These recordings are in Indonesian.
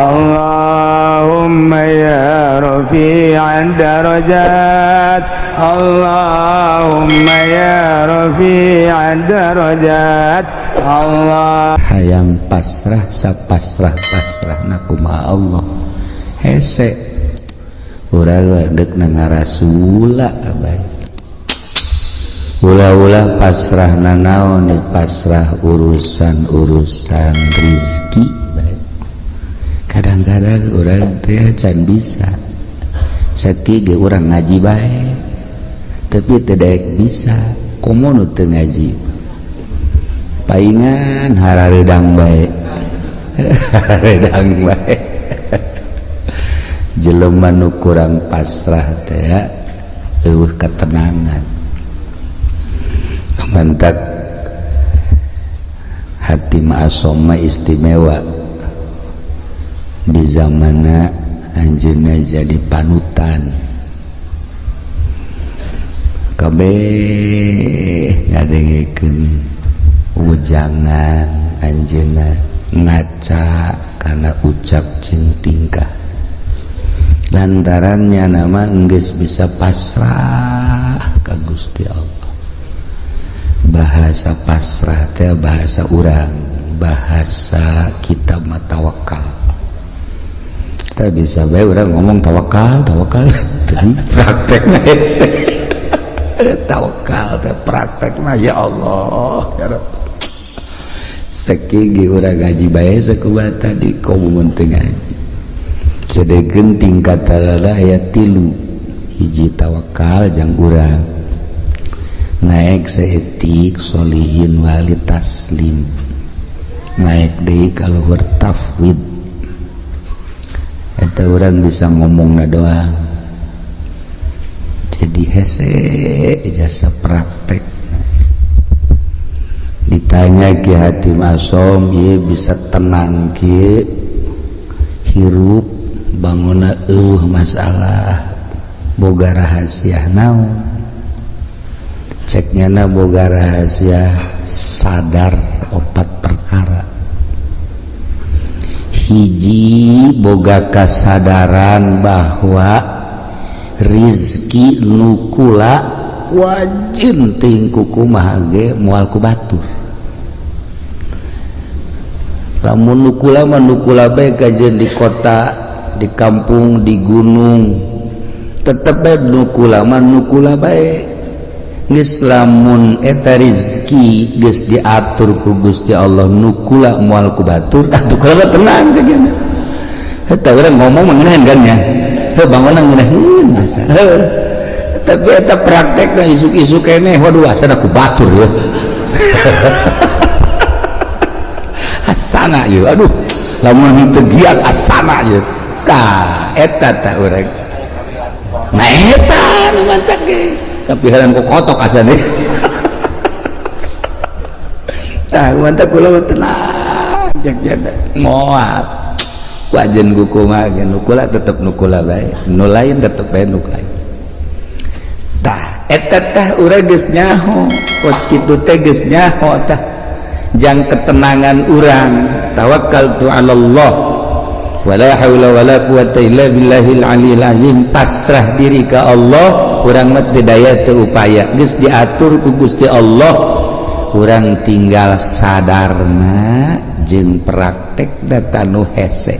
Allahumma ya rafi'ad darajat, Allahumma ya rafi'ad darajat. Allah hayang pasrah sapasrah pasrahna kumaha Allah hese urang dek ngarasula abay ulah-ulah pasrahna naon pasrah urusan rezeki bae kadang-kadang urang teh can bisa saiki ge urang ngaji bae tapi teu daek bisa komo nu teu ngaji paingan hararedang bae hararedang bae jelema nu kurang pasrah teh eueuh ketenangan mantak hati ma'asoma istimewa di zamanna anjeunna jadi panutan kabeh ngadengkeun ujangan anjeunna ngaca karena ucap jeung tingkah lantarannya nama geus bisa pasrah ka Gusti Allah. Bahasa pasrah teh bahasa urang, bahasa kita mah tawakal. Kita bisa bae urang ngomong tawakal praktekna hese tawakal teh praktekna ya Allah ya Rabb. Sakigi urang ngaji bae sakumaha tadi komun teu ngaji sedegeun tingkatanna aya 3 hiji tawakal jang urang naik seetik solihin wali taslim naik deui ka luhur tafwid eta urang bisa ngomongna doang jadi hese jasa praktek ditanya Ki Hatim Asom ieu bisa tenang kieu hirup banguna masalah boga rahasia naon ceknya boga rahasia sadar 4 perkara hiji boga kasadaran bahwa rizki nukula wajib tingku kumaha ge moal ku batur lamun nukula mah nukula bae kajeun di kota di kampung di gunung tetep bae nukula mah nukula bae geus lamun eta rezeki geus diatur ku Gusti Allah nukula moal ku batur atuh kula tenang ceugna eta urang ngomong mengenahan kan nya heuh bangunna ngeunaheun biasa tapi eta praktekna isuk-isuk keneh waduh asana ku batur ya asana yeuh aduh lamun teu giat asana yeuh tah eta tah urang nah eta nu mantak ge tapi haran ku kotok asana tah mantak kula tenang jak jada moal wajen ku kumaha ge nukula tetep nukula bae nu lain tetep bae nu lain tah eta tah urang geus nyaho kos kitu teh geus nyaho tah jang ketenangan urang tawakkaltu 'ala Allah wala haula wala quwata illa billahil aliyil azim pasrah diri ka Allah urang mah teu daya teu upaya geus diatur ku Gusti Allah urang tinggal sadarna jeung praktek data nu hese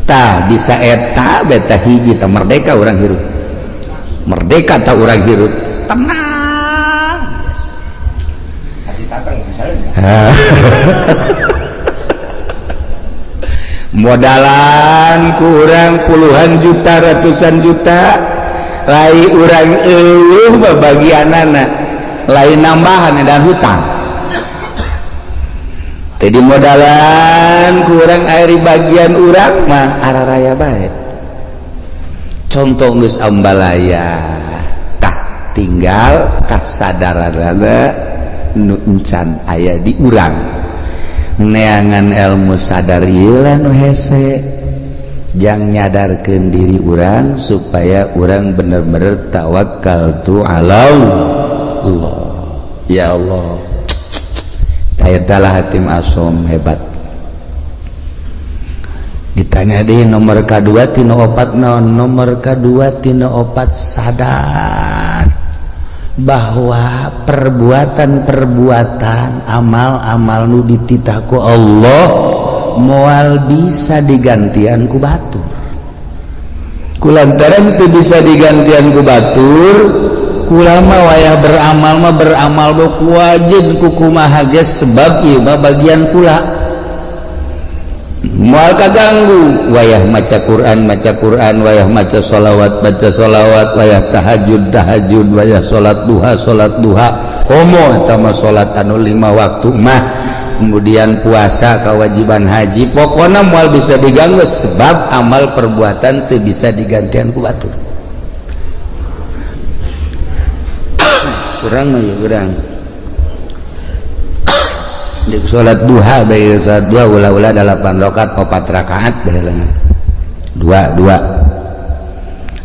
tah bisa eta beta hiji tah merdeka urang hirup merdeka tah urang hirup tenang modalan kurang puluhan juta ratusan juta lai urang eueuh bagianana lain nambahan dan hutang tadi modalan kurang air bagian urang mah araraya bae contoh geus ambalaya tah tinggal kasadaranana nu encan aya di urang neangan ilmu sadar ieu nu hese jang nyadarkeun diri urang supaya urang bener-bener tawakkaltu 'ala Allah ya Allah eta lah Hatim Asom hebat ditanya deh nomor kedua tina opat non nomor kedua tina opat sadar bahwa perbuatan amal-amal nu dititah ku Allah moal bisa digantian ku batur kulantaran teu bisa digantian ku batur kula mah wayah beramal mah beramal ku wajib ku kumaha geus sebab ieu mah bagian kula moal kaganggu wayah maca Quran wayah maca sholawat wayah tahajud wayah sholat duha homo eta mah sholat anu 5 waktu mah kemudian puasa kewajiban haji pokoknya moal bisa diganggu sebab amal perbuatan teu bisa digantian ku batur kurang mah ya kurang di sholat duha bayi sholat duha ulah-ulah 8 rakaat 4 rakaat baheula 2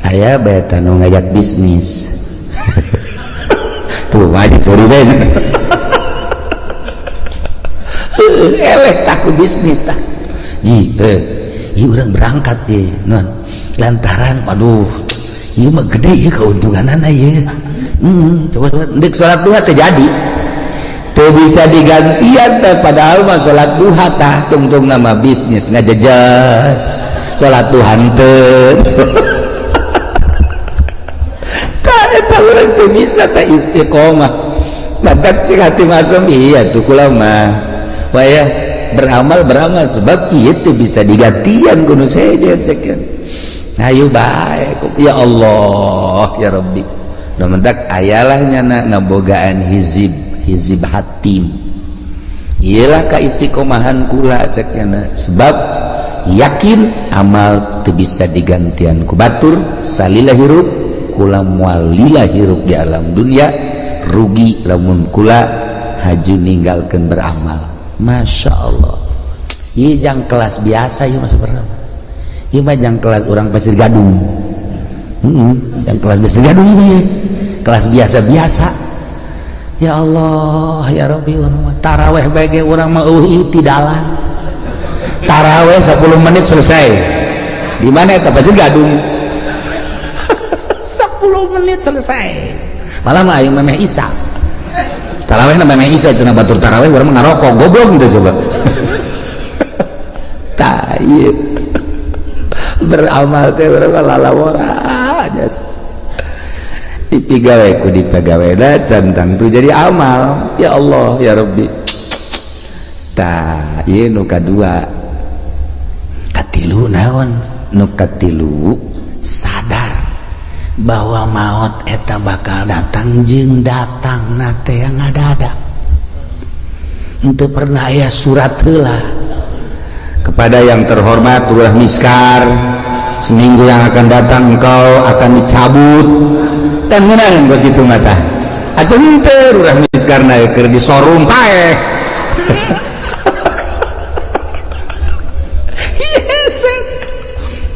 aya bae tanu ngajak bisnis tuh mah sorry bae eleh taku bisnis tah ji ieu urang berangkat ye non lantaran waduh ieu mah gede ieu keuntunganana ieu coba deuk sholat duha teh jadi teu bisa digantian teh padahal mah sholat duha tah tungtung nama bisnis ngajejas sholat duha teu tah eta urang teu bisa tah istiqomah badak cek hati masuk iya tuh kula mah wayah beramal sebab ieu teu bisa digantian kudu saja cek ayo bae ya Allah ya Rabbi da mentak ayalah nyana ngabogaan hizib hatim ialah kaistiqomahan kula cekna sebab yakin amal teu bisa digantian ku batur salila hirup kula moal lila hirup di alam dunia rugi lamun kula haju ninggalkeun beramal Masya Allah ieu jang kelas biasa ieu mah sebenarnya ieu mah jang kelas urang Pasir Gadung jang kelas Pasir Gadung ieu kelas biasa-biasa. Ya Allah ya Rabbi taraweh bage urang mah eueuh tidalan taraweh 10 menit selesai di mana eta Pasir Gadung 10 menit selesai malah mah aya memeh Isa taraweh na memeh Isa cenah batur taraweh urang mah ngarokok goblok teh coba tah ieu beramal teh urang lalawara aja dipigawai ku dipegawai cantang tu jadi amal ya Allah ya Rabbi tah ieu nu kadua katilu naon nu katilu sadar bahwa maut eta bakal datang jeung datang nate yang ngadadak henteu pernah aya surat heula kepada yang terhormat Lurah Miskar seminggu yang akan datang engkau akan dicabut dan menang bos gitu mata atuh henteu Lurah Miskarna keur di showroom pae yes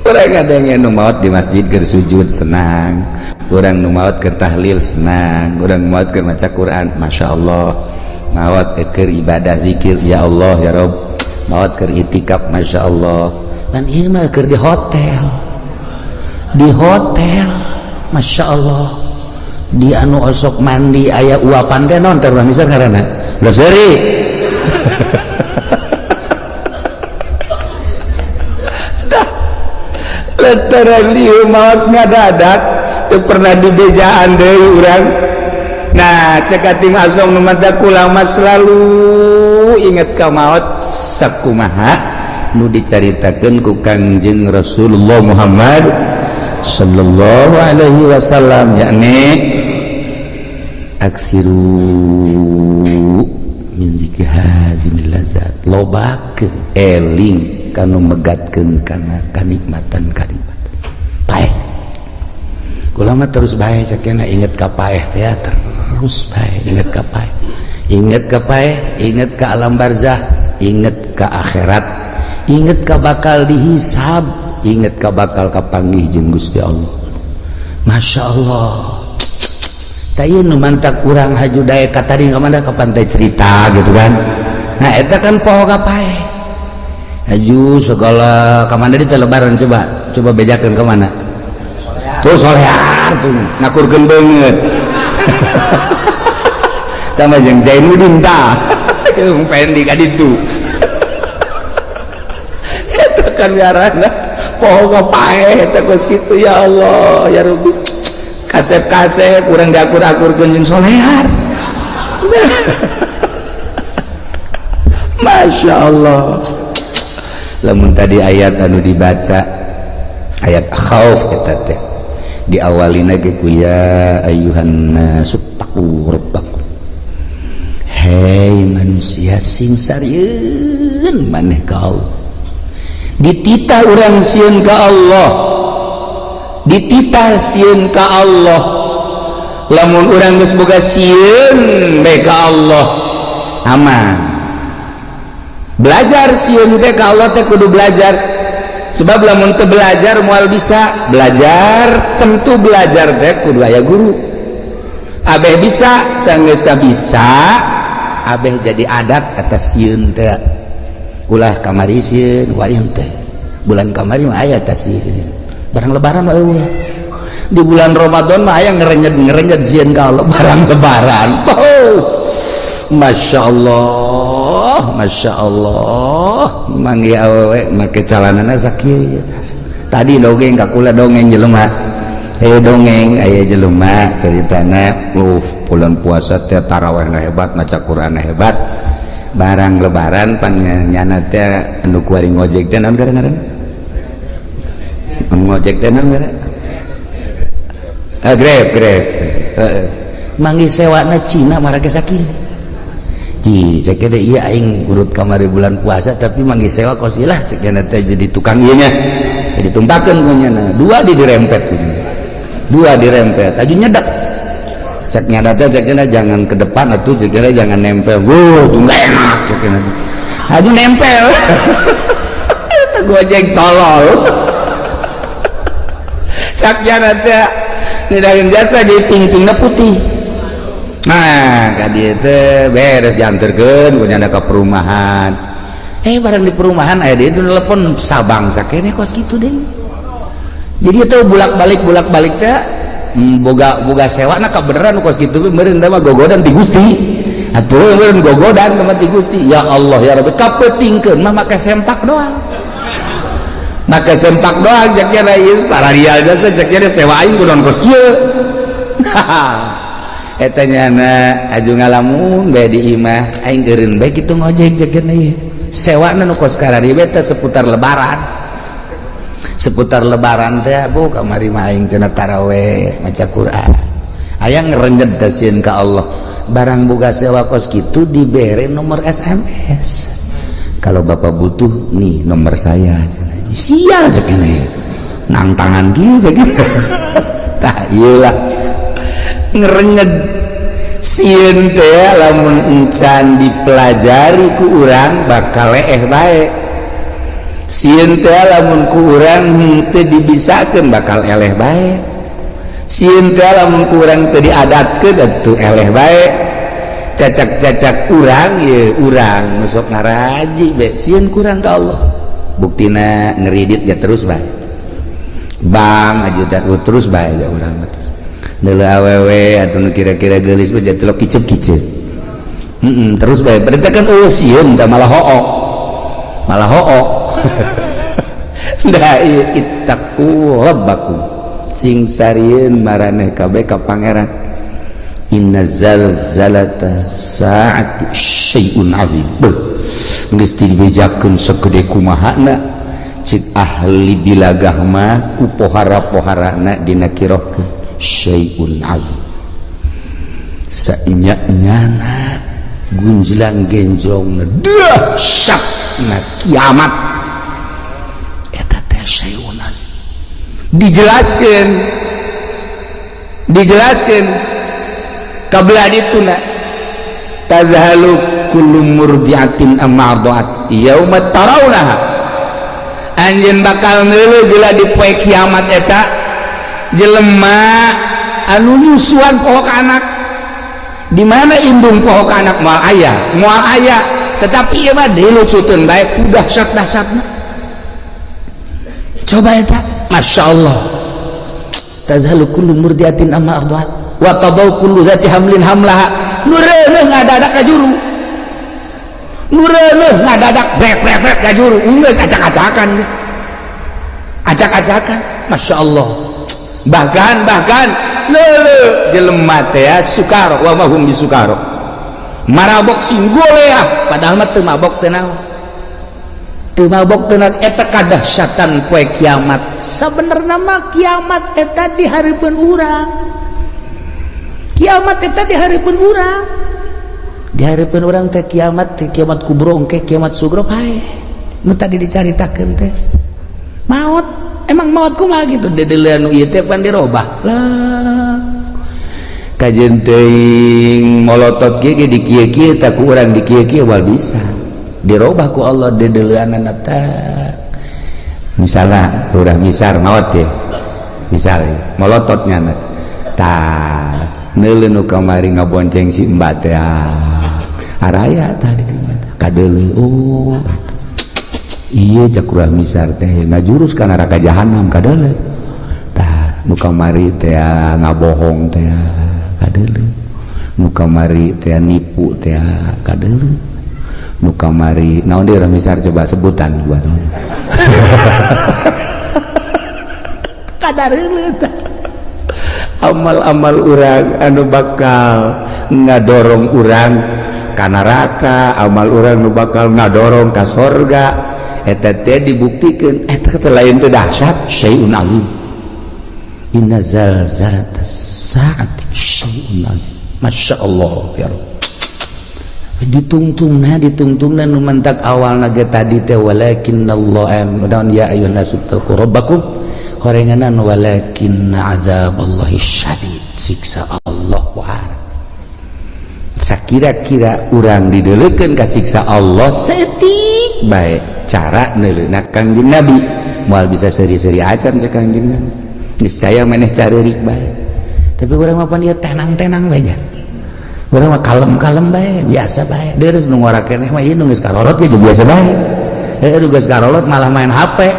urang ngadenge nu maot di masjid keur sujud senang urang nu maot keur tahlil senang urang maot keur maca Quran Masya Allah maot keur ibadah zikir ya Allah ya Rabb maot keur itikaf Masya Allah dan ieu mah keur di hotel Masya Allah di anu osok mandi aya uapan teh naon teh misal ngaranna leuseuri dah lantaran ieu maot ngadadak teu pernah dibejaan deui urang nah cek ating asong nu mata kula mah selalu inget ka maot sakumaha nu dicaritakeun ku Kangjeng Rasulullah Muhammad sallallahu alaihi wasallam yakni aksiru min zikri hazimil lazat lobakeun eling kanu megatkeun kana kanikmatan paeh kula mah terus bae sakena inget ka paeh teh terus bae inget ka paeh inget ka alam barzah inget ka akhirat inget ka bakal dihisab inget ka bakal kapanggih jeung Gusti Allah Masya Allah tah ieu nu mantak urang haju daek ka tadi kamana ka pantai cerita gitu kan nah eta kan poho ka paeh aju segala kemana di lebaran coba bejakan kemana tuh solear tuh ngakurkeun banget sama jeung Zainuddin tah itu pengen di kaditu eta kan ngaranna poho pae eta geus kitu ya Allah ya Rabbi kasep-kasep urang diakur-akurkeun jeung solear Masya Allah lamun tadi ayat anu dibaca ayat khauf eta teh diawalina ge ku ya ayyuhan nasu taqu rabbakum hei manusia sing sarieun maneh ka Allah dititah urang sieun ka Allah dititah sieun ka Allah lamun urang geus boga sieun bae ka Allah aman belajar sieun teh ka Allah teh kudu belajar sebab lamun teu belajar moal bisa belajar tentu belajar teh kudu aya guru abeh bisa sanggeus bisa abeh jadi adat atas sieun teh ulah kamari sieun wayang teh bulan kamari mah aya atas sieun barang lebaran mah eueuh di bulan Ramadan mah aya ngerenyet sieun ka Allah barang lebaran Masya Allah manggi awewe make calanana sakieu tadi dongeng kakula dongeng jelema dongeng aya jelema ceritana bulan puasa teh tarawihna hebat maca Qur'an hebat barang lebaran pan nyana teh anu kuari ngojek teh naon ngaranna ngojek teh naon ngaranna grab manggi sewana Cina marake sakieu ji cek teh ieu aing urut kamari bulan puasa tapi manggi sewa kos ilah cek teh jadi tukang ieu nya jadi tumpakeun ku nyana dua dirempet aju nyedak cek nyada teh cek jangan ke depan atuh cek jangan nempel tuh enggak enak cek aju nempel eta gojek tolol cek nyana teh nidahin jasa di ping-pingna putih nah kadi teh beres dianterkeun ku nyana ka perumahan barang di perumahan aya dieu telepon sabang sakene kos kitu deh jadi itu bulak-balik teh boga sewa na ka beneran kos kitu meureun teh mah gogodan ti Gusti atuh meureun gogodan mah ti Gusti ya Allah ya Rabbi kapeutingkeun mah make sempak doang cek nya ieu sararial jasa cek nya sewa aing kudu kos kieu eta nyana aju ngalamun bae di imah aing eureun bae kitu ngojek cek nya ieu sewana nu kos karari bae teh seputar lebaran teh bu kamari mah aing cenah tarawih maca Quran aya ngerenjed tasieun ka Allah barang boga sewa kos kitu dibere nomor SMS kalau bapak butuh nih nomor saya sial cek nya nang tangan kieu cek tah ieu lah ngerenyed sieun teh lamun encan dipelajari ku urang bakal leeh bae sieun teh lamun ku urang teu dibisakeun bakal eleh bae sieun teh lamun ku urang teu diadatkeun atuh eleh bae cacak-cacak urang ye urang nu sok ngaraji bae sieun ku urang ka Allah buktina ngeridit ya terus bae bang ajudan terus bae ya urang neuleuh awewe atuh nu kira-kira geulis mah jatelok kicep-kicep terus bae berarti kan sieun teh malah hook da ittaqu rabbakum sing sarieun maraneh kabeh ka pangeran inna zalzalata saati syai'un azim geus dibejakeun sagede kumahana cik ahli bilagah mah ku pohara-poharana dinakirohkeun syai'un azim saenya-nyana gunjlang genjlongna dahsyatna kiamat eta teh syai'un azim dijelaskeun kabla dituna tazhalu kullu murdiatin amma arda'at yauma tarawnaha anjeun bakal neuleuh jeula di poe kiamat eta jelema anu nyusuan poho ka anak di mana indung poho ka anak moal aya tetapi ieu mah dilucuteun bae ku dahsyat-dahsyatna. Coba eta masyaallah tazhalu kullu murdiatin amma ardhat wa tadau kullu dzati hamlin hamlaha nu reuneuh ngadadak ka juru nu reuneuh ngadadak brek ka juru geus acak-acakan geus acak-acakan masyaallah bahkan leuleuh jelema teh sukaro wa mahum bisukaro marabok singgolea padahal mah teu mabok teh naon teu mabok teu naon eta kadahsyatan poe kiamat sabenerna mah kiamat eta di hareupeun urang kiamat eta di hareupeun urang di hareupeun urang teh kiamat kubro engke kiamat sugro hae nu tadi dicaritakeun teh maut emang maut kumaha gitu dedeulean nu ieu teh pan dirobah lah kajen teuing molotot ge di kieu-kieu tak ku urang di kieu-kieu wal bisa dirobah ku Allah dedeuleunana teh misalna urang misar maot teh misal molotot nyana tah neuleuh nu kamari ngabonceng si Mbak teh araya tadi kadeuleuh oh iya cak urang misar teh ngajurus ka neraka jahanam kadeuleuh tah nu kamari teh ngabohong teh kadeuleuh nu kamari teh nipu teh kadeuleuh nu kamari naon deui urang misar coba sebutan buat kadareuleun tah amal-amal urang anu bakal ngadorong urang ka neraka amal urang nu bakal ngadorong ka sorga eta teh dibuktikeun eta teh lain teh dahsyat syai'un azim inna zalzalatas saati syai'un azim masyaallah ya Rabb ditungtungna nu mentak awalna ge tadi teh walakinallahu amdan ya ayyuhan nasu taqu rabbakum horenganan walakinna azaballahi syadid siksa Allah wahar sakira-kira urang dideuleukeun ka siksa Allah setik bae cara neuleunak Kangjeng Nabi moal bisa seri-seri acan sa Kangjeng Nabi niscaya maneh careurik bae tapi urang mah pan ieu tenang-tenang bae nya urang mah kalem-kalem bae biasa bae deureuh nu ngora keneh mah ieu nu geus karolot ge biasa bae nu geus karolot malah main HP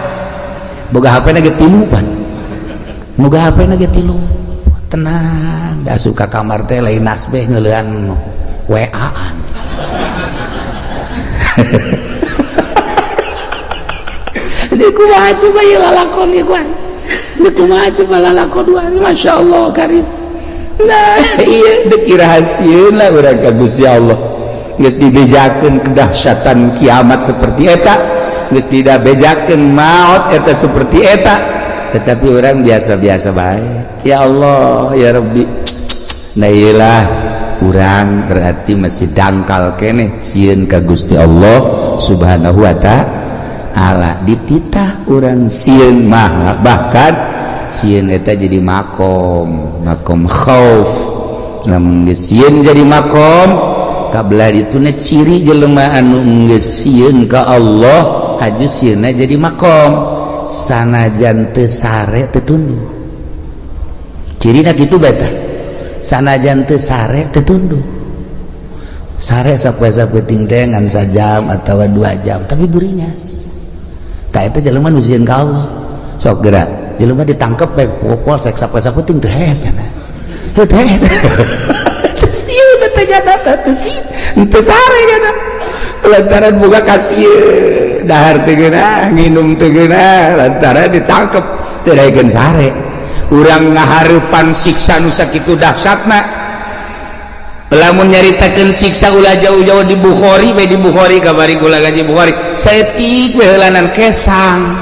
boga HP na ge 3 pan boga HP na ge 3 tenang da suka kamar teh lain nasbeh ngeuleuan WA-an di kumaha coba ieu lalakon ieu kuan di kumaha coba lalakon duaan masyaallah karim nah iya dek irahasieun lah urang ka Gusti Allah geus dibejakeun kedahsyatan kiamat seperti eta geus tidak bejakeun maut eta seperti eta tetapi orang biasa-biasa bae ya Allah ya Rabbi nah iyalah urang berarti masih dangkal keneh sieun ka Gusti Allah subhanahu wa ta'ala dititah urang sieun mah bahkan sieun eta jadi makom khauf lamun geus sieun jadi makom kabelah dituna ciri jelema anu geus sieun ka Allah haju sieunna jadi makom sanajan teu sare teu tunduk cirina kitu beta sanajan teu sare teu tunduk sare sapoe-sapoe teh ngan sajam atawa 2 jam tapi burinyas tah eta jelema nu sieun ka Allah sok geura jelema ditangkep bae polsek sapoe-sapoe teu hees cenah teu hees teu sieun teh jana teu sieun teu sare cenah lantaran boga kasieun dahar teu geuna nginum teu geuna lantaran ditangkep teu daekeun sare urang ngahareupan siksa nu sakitu dahsyatna lamun nyaritakeun siksa ulah jauh-jauh di Bukhari kabari kula gaji Bukhari saeutik we heulanan kesang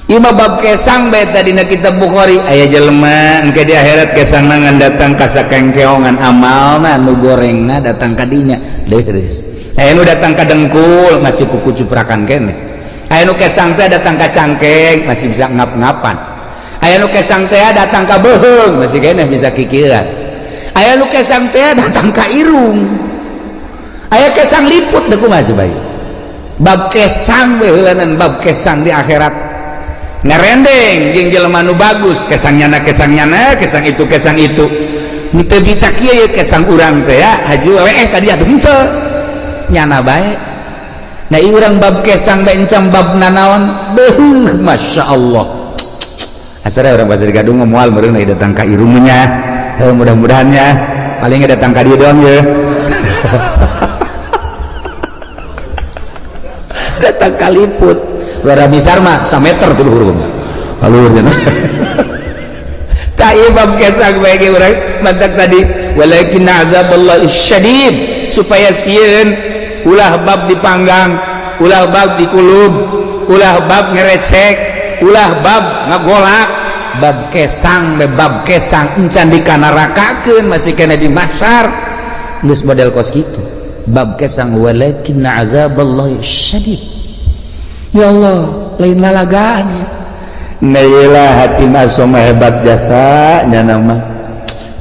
ieu mah bab kesang bae tadina kitab Bukhari aya jelema engke di akhirat kesangna ngan datang ka sakengkeongan amalna nu gorengna datang ka dinya leres aya nu datang ka dengkul masih kuku cuprakan keneh aya nu kesang teh datang ka cangkeng masih bisa ngap-ngapan aya nu kesang teh datang ka beuheung masih keneh bisa kikiran aya nu kesang teh datang ka irung aya kesang liput teh kumaha coba ieu bab kesang we heulanan bab kesang di akhirat ngarendeng jeung jelema nu bagus kesangnyana kesang itu henteu bisa kieu kesang urang teh ya haju weeh ka dieu teu nyana bae. Nah ieu urang bab kesang bae encam bab nanaon beuh masya Allah. Asara orang pasar Gadung moal meureun datang ka irungnya. Mudah-mudahannya paling datang ka dieu doang ya. Datang kaliput luar besar mah 1 meter tuh luhur alurnya tak ibab kesang bagi orang mantak tadi walakin azaballahi syadid supaya sieun ulah bab dipanggang ulah bab dikulub ulah bab ngerecek ulah bab ngagolak bab kesang encan dikanarakakeun masih kena di mahsyar geus model kos kitu bab kesang walakin azaballahi syadid. Ya Allah lain lalagaannya nailah hati masom hebat jasa nama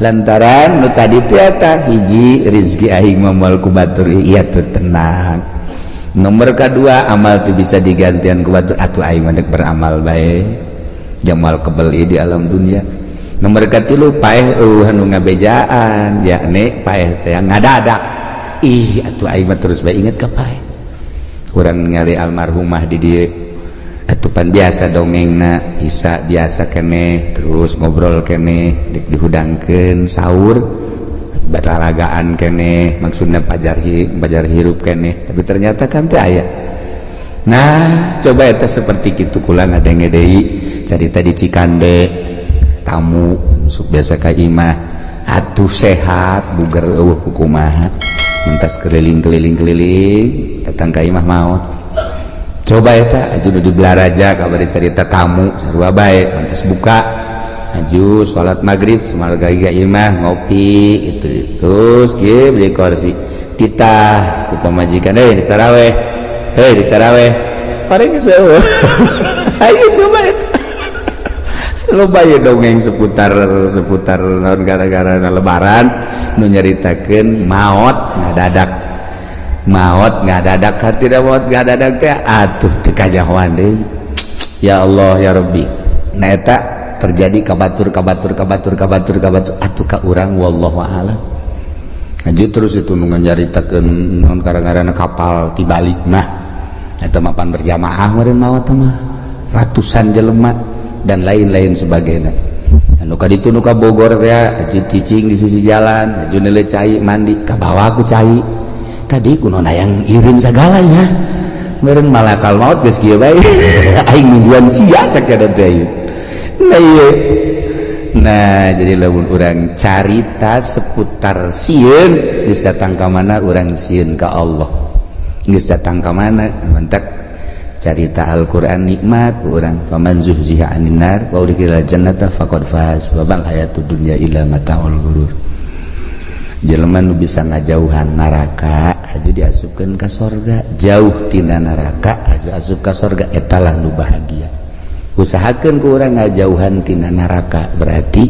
lantaran nu tadi teh eta hiji rezeki aing moal ku batur ieu teu tenang nomor kedua amal teu bisa digantian ku batur atuh aing mandek beramal bae jamal kebeli di alam dunia nomor katilu paeh anu ngabejaan yakni paeh teh ngadadak ih atuh aing mah terus bae inget ka paeh urang ningali almarhumah di dieu atuh pan biasa dongengna isa biasa keneh terus ngobrol keneh dik dihudangkeun saur batalagaan keneh maksudna pajar hirup keneh tapi ternyata kan teu aya. Nah coba eta seperti kitu kula ngadenge deui carita di Cikande tamu sok biasa ka imah atuh sehat bugar eueuh kumaha mentas keliling datang ka imah maot coba eta aju di Belaraja kabari cerita tamu sarua bae mantas buka aju salat maghrib samarga iga imah ngopi itu terus kieu beli kursi titah ku pamajikan ditaraweh paring seueuh ayo coba eta loba ya dongeng seputar naon gara-gara lebaran nu nyaritakeun maot ngadadak tidak maot ngadadak teh atuh teu kajahoan deui ya Allah ya Rabbi. Nah eta terjadi kabatur atuh ka urang wallahu a'lam. Lanjut terus itu nu nyaritakeun naon gara-garana kapal tibalik mah eta mapan berjamaah meureun maot mah ratusan jelema dan lain-lain sebagainya. Anu kaditu nu ka Bogor teh aju cicing di sisi jalan, aju neuleuh cai mandi ka bawah ku cai. Tadi kuno yang irim segalanya. Meureun malakal maut geus kieu bae. Aing nungguan sia cek ada teh. Nah ieu. Nah, jadi lamun urang carita seputar sieun geus datang ka mana urang sieun ka Allah. Geus datang ka mana mentek carita Al-Quran nikmat orang faman zuhziha anin nar wa udkhilal jannata faqad faz wa bal hayatud dunya illa mataul ghurur. Jelema nu bisa ngajauhan neraka aju diasupkeun ka sorga, jauh tina neraka aju asup ka sorga etalah nu bahagia. Usahakeun ku urang ngajauhan tina neraka berarti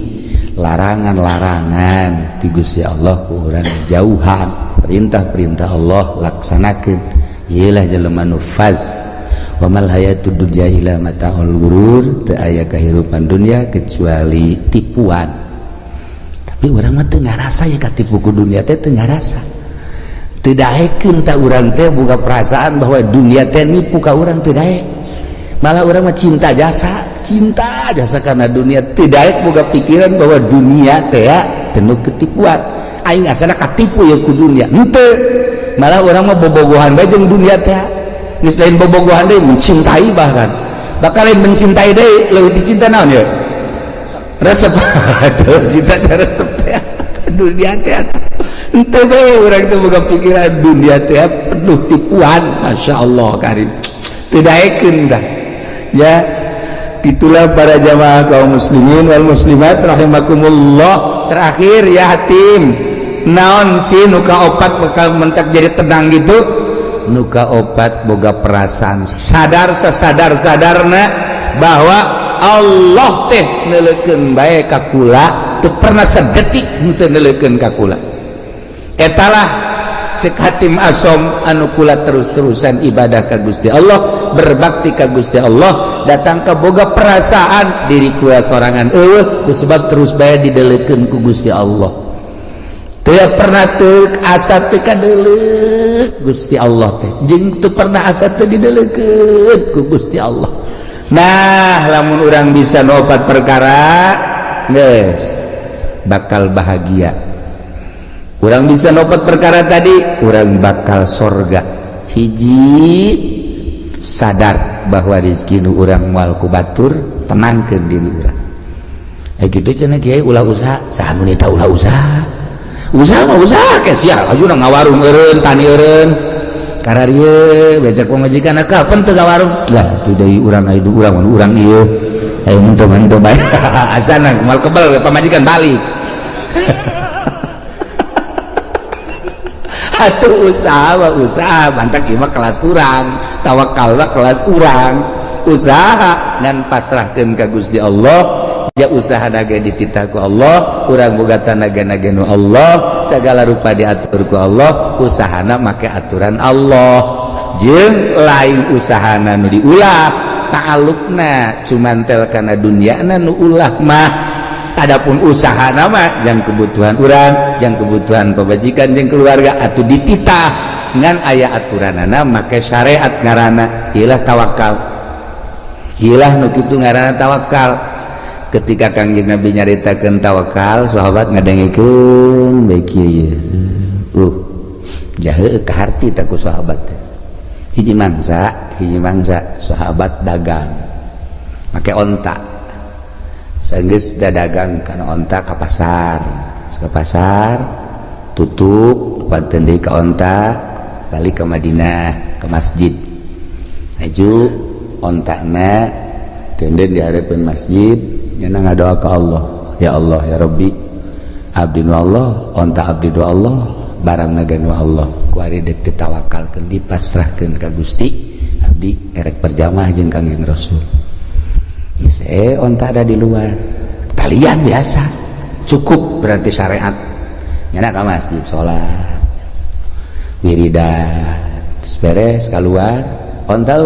larangan-larangan ti Gusti Allah ku urang jauhan, perintah-perintah Allah laksanakeun. Ieulah jelema nu faz. Wa mal hayatud dunya illa mataul ghurur, teu aya kahirupan dunia kecuali tipuan. Tapi urang mah teu ngarasa ya katipu ku dunia teh teu ngarasa. Teu daekeun ta urang teh boga perasaan bahwa dunia teh nipu ka urang teu daek. Malah urang mah cinta jasa karena dunia teu daek boga pikiran bahwa dunia teh penuh ketipuan. Aing asana katipu ya ku dunia. Henteu. Malah urang mah bobogohan bae jeung dunia teh. Geus lain bobogohan deui mencintai bahkan lain mencintai deui leuwih dicinta naon ya resep cinta resep teh dunia teh henteu bae urang teh boga pikiran dunia teh penuh tipuan masyaallah karim teu daekeun dah ya. Itulah para jamaah kaum muslimin wal muslimat rahimakumullah. Terakhir ya hatim naon si nu kaopat bakal mentak jadi tenang gitu nuka opat boga perasaan sadar sadarna bahwa Allah teh neuleukeun bae ka kula teu pernah sadetik henteu neuleukeun ka kula. Etalah cek hatim asom anu kula terus-terusan ibadah ka Gusti Allah, berbakti ka Gusti Allah, datang ka boga perasaan diri kula sorangan eueuh ku sebab terus bae dideuleukeun ku Gusti Allah. Teu ya pernah teu asa teu kadeuleuk Gusti Allah teh jeung teu pernah asa teu dideuleukkeun ku Gusti Allah. Nah lamun urang bisa nopat perkara geus bakal bahagia. Urang bisa nopat perkara tadi urang bakal sorga. Hiji sadar bahwa rezeki nu urang moal ku batur tenangkeun diri urang. Gitu cenah kiai ulah usaha saha nu nita ulah usaha mah usaha ke sia ajuna ngawarung eureun tani eureun kararieu becak pamajikan kapan teu ngawarung lah tu deui urang aya urang ieu aya mentu bae asana moal kebal pamajikan balik atuh usaha bantak ieu mah kelas urang tawakal mah kelas urang usaha ngan pasrahkeun ka Gusti Allah. Ya usaha naga dititah ku Allah, urang boga tanaga nu Allah, segala rupa diatur ku Allah, usahana make aturan Allah. Jeung lain usahana nu diulah, ta'alluqna cumantel kana dunyana nu ulah mah. Adapun usahana mah yang kebutuhan urang, yang kebutuhan pamajikan jeung keluarga atuh dititah ngan aya aturanana make syariat ngaranna ilah tawakal. Ilah nu kitu ngaranna tawakal. Ketika Kangjeng Nabi nyaritakeun tawakal sahabat ngadengikeun bae kieu jahe ka harti ta ku sahabat hiji mangsa sahabat dagang make onta saenggeus dagang kana onta ka pasar tutup panteun deui ka onta balik ke Madinah ke masjid aju ontana tenden di harapan masjid nyana ngadoa ka Allah ya Allah ya Rabbi abdi nu Allah onta abdi nu Allah barang naga nu Allah ku ari deuk ditawakalkeun dipasrahkeun ka Gusti abdi erek perjamaah jeung Kangjeng Rasul geus onta ada di luar talian biasa cukup berarti syariat nyana ka masjid salat wiridan beres keluar onta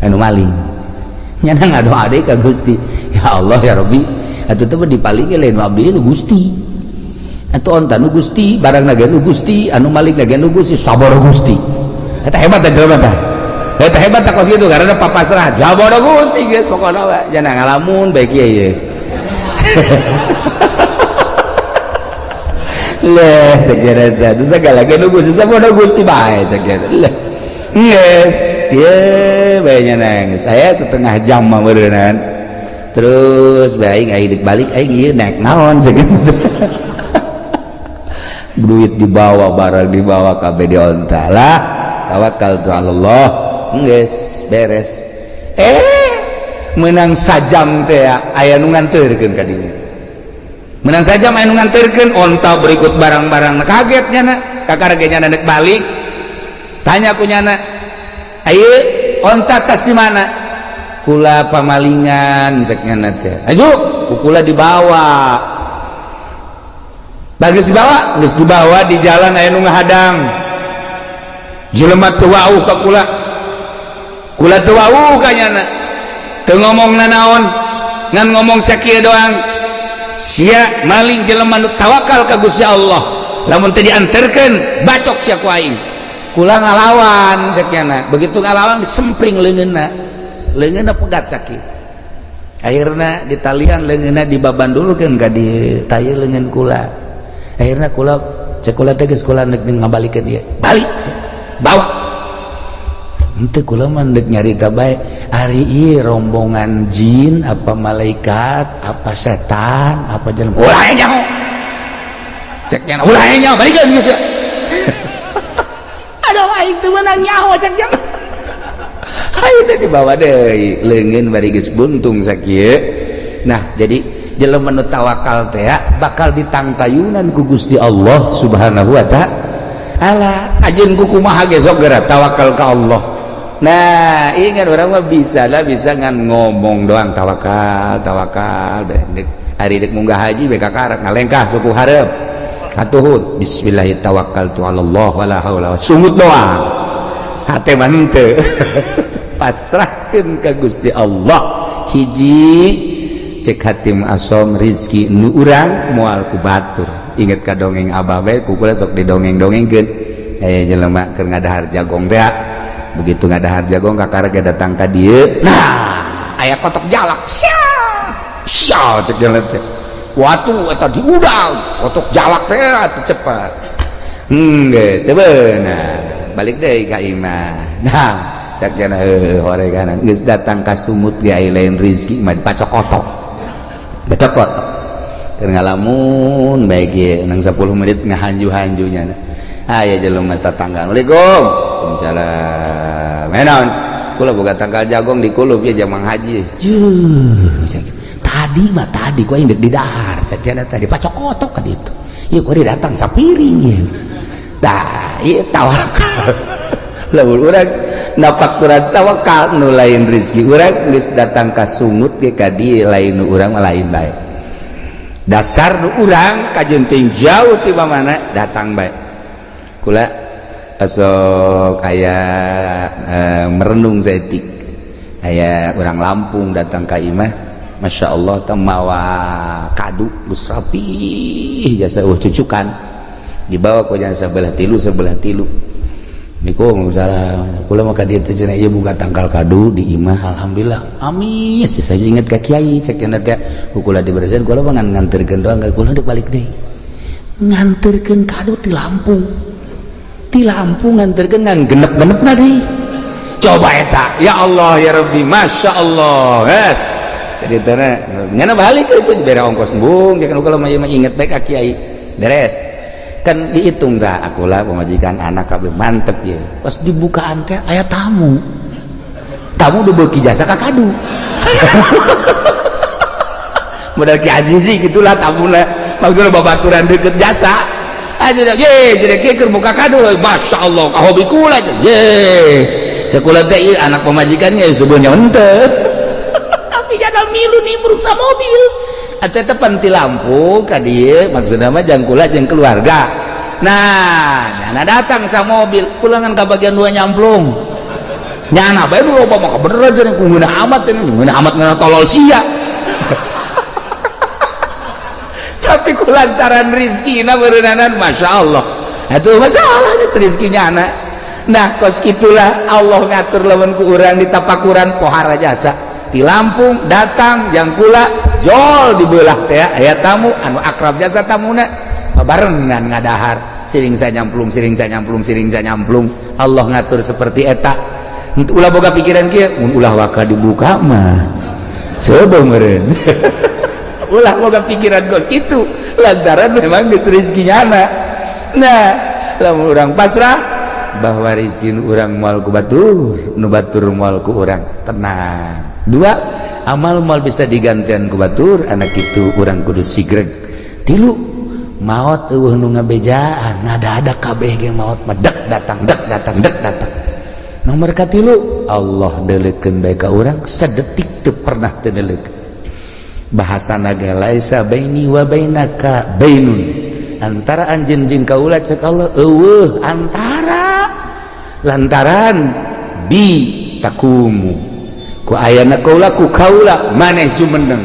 anu maling nyana ngadoa deui ka Gusti ya Allah ya Rabbi atuh teh dipalingi lain abdi nu Gusti atuh onta nu Gusti barang naga nu Gusti anu maling naga nu Gusti sabar Gusti eta hebat teh jelema teh eta hebat teh kos kitu karena papasrah sabar Gusti geus pokona we jangan ngalamun bae kieu ye leh cek eta tuh segala nu Gusti sabar Gusti bae cek eta leh yes ye bae nangis saya setengah jam mah beureunan terus baik aing balik aing ieu naik naon ceuk duit dibawa barang dibawa kabeh di onta lah tawakal tu Allah geus beres menang sajam teh aya nu nganteurkeun ka dieu menang sajam aya nu nganteurkeun onta berikut barang-barang kaget nyana kakarage nyana neuk balik tanya ku nyana ayeuna onta tas di mana kula pamalingan cek nyana teh aju kula dibawa bagus dibawa di jalan aya nu ngahadang jelema teu wau ka kula teu wau ka nyana teu ngomongna naon ngan ngomong sakieu doang sia maling jelema nu tawakal ka Gusti Allah lamun teu dianterkeun bacok sia ku aing kula ngalawan cek nyana begitu ngalawan disempling leungeunna pegat sakit akhirna ditalian leungeunna dibabandulkeun ka di tayeu leungeun kula akhirna kula cek kula teh geus kula neuk ngabalikeun ieu balik bawa henteu kula mah neuk nyarita bae ari ieu rombongan jin apa malaikat apa setan apa jelema ulah nyaho cek nyana ulah nyaho balikeun geus aduh aing teu meunang nyaho cek nyana ayeuna dibawa deui leungeun bari geus buntung sakieu nah jadi jelema nu tawakal teh bakal ditangtayunan ku Gusti Allah Subhanahu wa taala ajeun ku kumaha ge sok geura tawakal ka Allah nah ingat urang mah bisa ngan ngomong doang tawakal dek ari dek munggah haji be kakarek ngalengkah suku hareup atuhud bismillahirrahmanirrahim tawakkaltu 'alallah wala haula sungut doang hate mah henteu pasrahkeun ka Gusti Allah hiji cek hatim asom rizki nu urang moal ku batur inget ka dongeng abah bae kukula sok didongeng-dongengkeun aya jelema keur ngadahar jagong teh begitu ngadahar jagong kakaraga datang ka dieu nah aya kotok jalak sia cek jalan teh watu eta diudang kotok jalak teh cepat geus teu beunang balik deui ka imah nah cek cenah horeganan geus datang ka sumut ge aya lain rezeki mah dipacokotok bacokotok keur ngalamun bae ge nang 10 menit ngahanju-hanjunya aya jelema tatangga Assalamualaikum waalaikumsalam menaon kula boga tanggal jagong di kulup ya jamang haji tadi gua indek di dahar sakiana tadi pacokotok ka ditu ieu kuari datang sapiring ieu tah ieu tawakal lamun urang napak urang tawakal nu lain rezeki urang geus datang ka sungut ge ka dieu lain nu urang mah lain bae dasar nu urang kajenting jauh ti mana datang bae kula asok aya merenung saeutik aya urang Lampung datang ka imah Masya Allah temawa kadu geus rapi jasa cucukan dibawa ku jana sebelah tilu niku salah kula mah ka dieu teh cenah ieu buka tangkal kadu di imah alhamdulillah amis saya inget ka kiai cek cenah teh kula diberesan kula mah nganterkeun doang kula deuk balik deui nganterkeun kadu ti Lampung nganterkeun ngan genep-genepna deui coba eta ya Allah ya Rabbi Masya Allah yes jadi tana ngana balik itu bere ongkos embung jangan kalau mah inget bae ka kiai beres kan dihitung tah akulah pemajikan anak kabeh mantep ya pas dibukaan teh aya tamu udah beuki jasa ka kadu modal Ki Azizi gitulah tamuna maksudna babaturan deukeut jasa aja ye jadi keur buka kadu Masya Allah ka hobi kula ye sekolah teh anak pemajikan ge subuhnya henteu jangan milu nih merusak mobil atau tepan ti lampu ka dieu maksudna mah jangkula jeung keluarga nah nyana datang sa mobil kulangan ka bagian 2 nyamplung nyana bae dulu loba mah bener aja ku ngeuna amat ngeuna tolol sia tapi kulantaran rizkina beureunanan Masya Allah atuh masalah rezekinya anak nah kos kitulah Allah ngatur lamun ku urang di tapakuran pohara jasa di Lampung datang jangkula jol dibelah teh aya tamu anu akrab jasa tamuna barengan ngadahar siring nyamplung Allah ngatur seperti eta ulah boga pikiran kieu mun ulah waka dibuka mah coba meureun ulah boga pikiran gos kitu lantaran memang geus rezekinya anak nah lamun urang pasrah bahwa rezeki nu urang moal ku batur nu batur moal ku urang tenang 2 amal mal bisa digantian ku batur anak itu urang kudu sigreg 3 maot eueuh nu ngabejaan ngada-ada kabeh ge maot mah dek datang nomor ka 3 Allah deuleukeun bae ka urang sadetik teu pernah teu deuleukeun bahasana ge laisa baini wa bainaka bainun antara anjeun jeung kaula cek Allah eueuh antara lantaran bi takumu ku ayana kaula ku kaula maneh jumeneng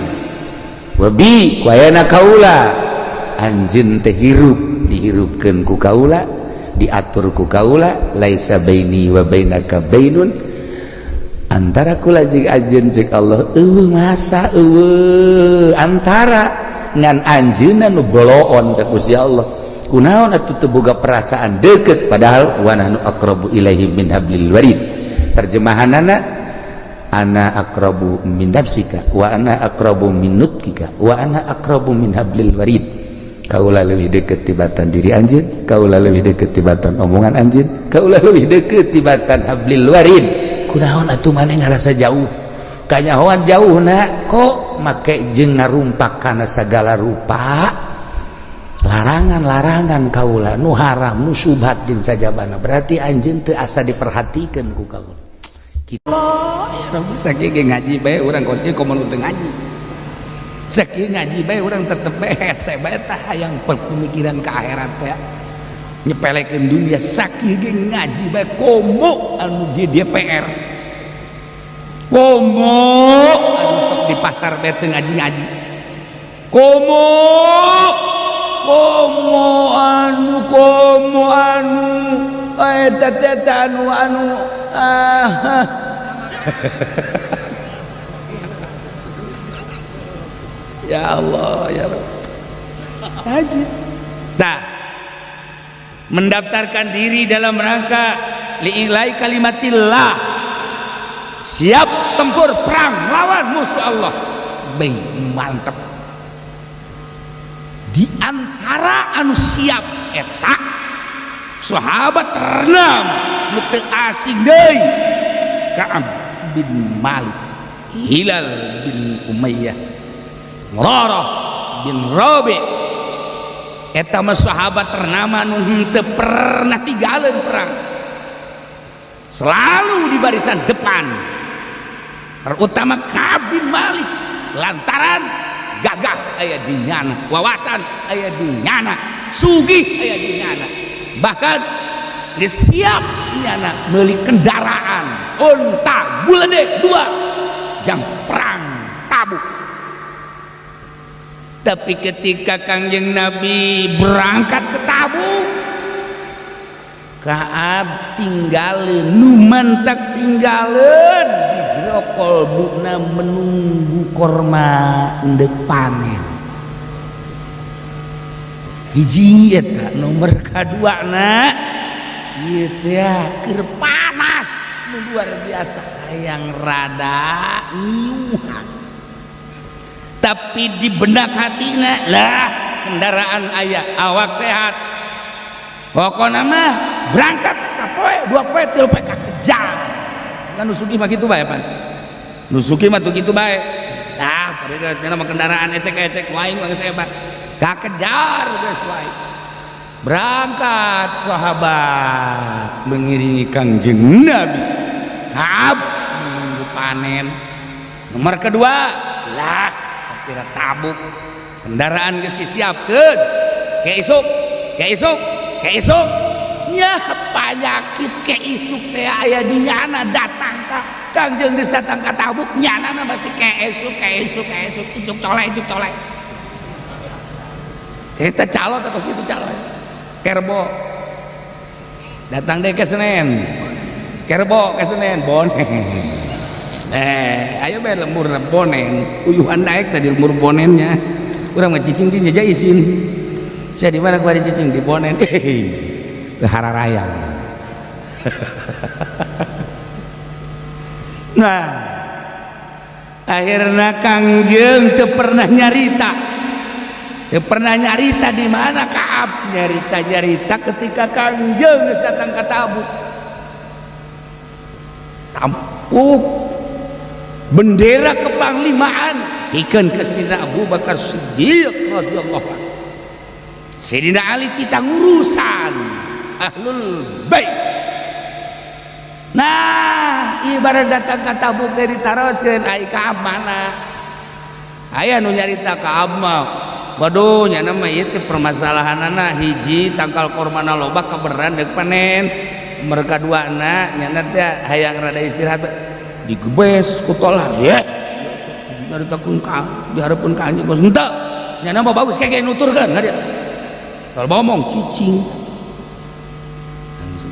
wabi ku ayana kaula anjeun teh hirup dihirupkeun ku kaula diatur ku kaula laisa baini wa bainaka bainun antara kula jeung anjeun cek Allah masa antara ngan anjeunna nu boloon cek Gusti Allah kunaon atuh teu boga perasaan deukeut padahal wa nahnu aqrabu ilaihi min hablil warid terjemahanana ana aqrabu min nafsika wa ana aqrabu min nutkika wa ana aqrabu min hablil warid kaula leuwih deukeut tibatan diri anjeun kaula leuwih deukeut tibatan omongan anjeun kaula leuwih deukeut tibatan hablil warid kunaon atuh maneh ngarasa jauh kanyahoan jauhna kok make jeung ngarumpak kana sagala rupa larangan-larangan kaula nu haram nu subhat din sajabana berarti anjeun teu asa diperhatikeun ku kaula kita saking ngaji bae urang kosnya komun teu ngaji saking ngaji bae urang tetep bae hese bae tah hayang pemikiran ka akhirat teh nyepelekeun dunia saking ngaji bae komo anu dia PR komo anu sok di pasar bae teu ngaji-ngaji komo komo anu eta anu ya Allah ya Rabb haji nah mendaftarkan diri dalam rangka li'ilai kalimatillah, siap tempur perang lawan musuh Allah. Mantap. Di antara anu siap eta sahabat ternam nu teu asing deui Ka'ab bin Malik, Hilal bin Umayyah, Murarah bin Rabi'. Eta mah sahabat ternama nu henteu pernah tinggalin perang, selalu di barisan depan, terutama Ka'ab bin Malik lantaran gagah aya di nyana, wawasan aya di nyana, sugih aya di nyana, bahkan disiap nyana meuli kendaraan unta bulede 2 jang perang Tabuk. Tapi ketika Kangjeng Nabi berangkat ke Tabuk, Ka'ab tinggalin, numantak tinggalin di jero kolbuna menunggu korma ndek panen. Hiji eta nomor kaduana ieu teh keur panas luar biasa, hayang rada niuhan. Tapi di benak hatina lah kendaraan ayah, awak sehat, pokoknya mah berangkat sapoe 2 poe 3 poe kakejar. Kan nusuki mah kitu bae pan, nusuki mah tuh kitu bae. Tah parega nama kendaraan ecek-ecek lain mah geus hebat, kakejar geus wae. Berangkat sahabat mengiringi Kangjeng Nabi. Ka'ab menunggu panen. Nomor kedua lah sapira Tabuk, kendaraan geus disiapkeun. Keisuk nya panyakit keisuk teh aya di nyana datang ka Kangjeng geus datang ka Tabuk, nyana masih keisuk icuk colek. Eta calot atau situ calot. Kerbo datang deh ke Senen, Kerbo ke Senen bonen. Ayo bae lembur bonen, uyuhan naik tadi lembur bonennya. Urang mah cicing di nyeja isin. Saya di mana kemarin cicing di bonen. Ke Hararayang. Nah, akhirnya Kangjeng teu pernah nyarita. Teu pernah nyarita di mana Ka'ab, nyarita ketika Kangjeng geus datang ka Tabuk. Tampuk bendera kepanglimaan pikeun ke Sidina Abu Bakar Siddiq radhiyallahu anhu. Sidina Ali kita ngurusan ahlul bait. Nah, ibarat datang ka Tabuk dari taroskeun ai Ka'ab mana? Aya nu nyarita Ka'ab mah waduh nyana mah ieu teh permasalahanana hiji tangkal kormana loba kaberan deuk panen. Nomor kaduana nyana teh hayang rada istirahat digebes ku tolah ya. Nyaritakeun ka dihareupeun ka anjeun geus henteu. Nyana mah bagus keke nuturkeun ka dia. Kalau ngomong cicing.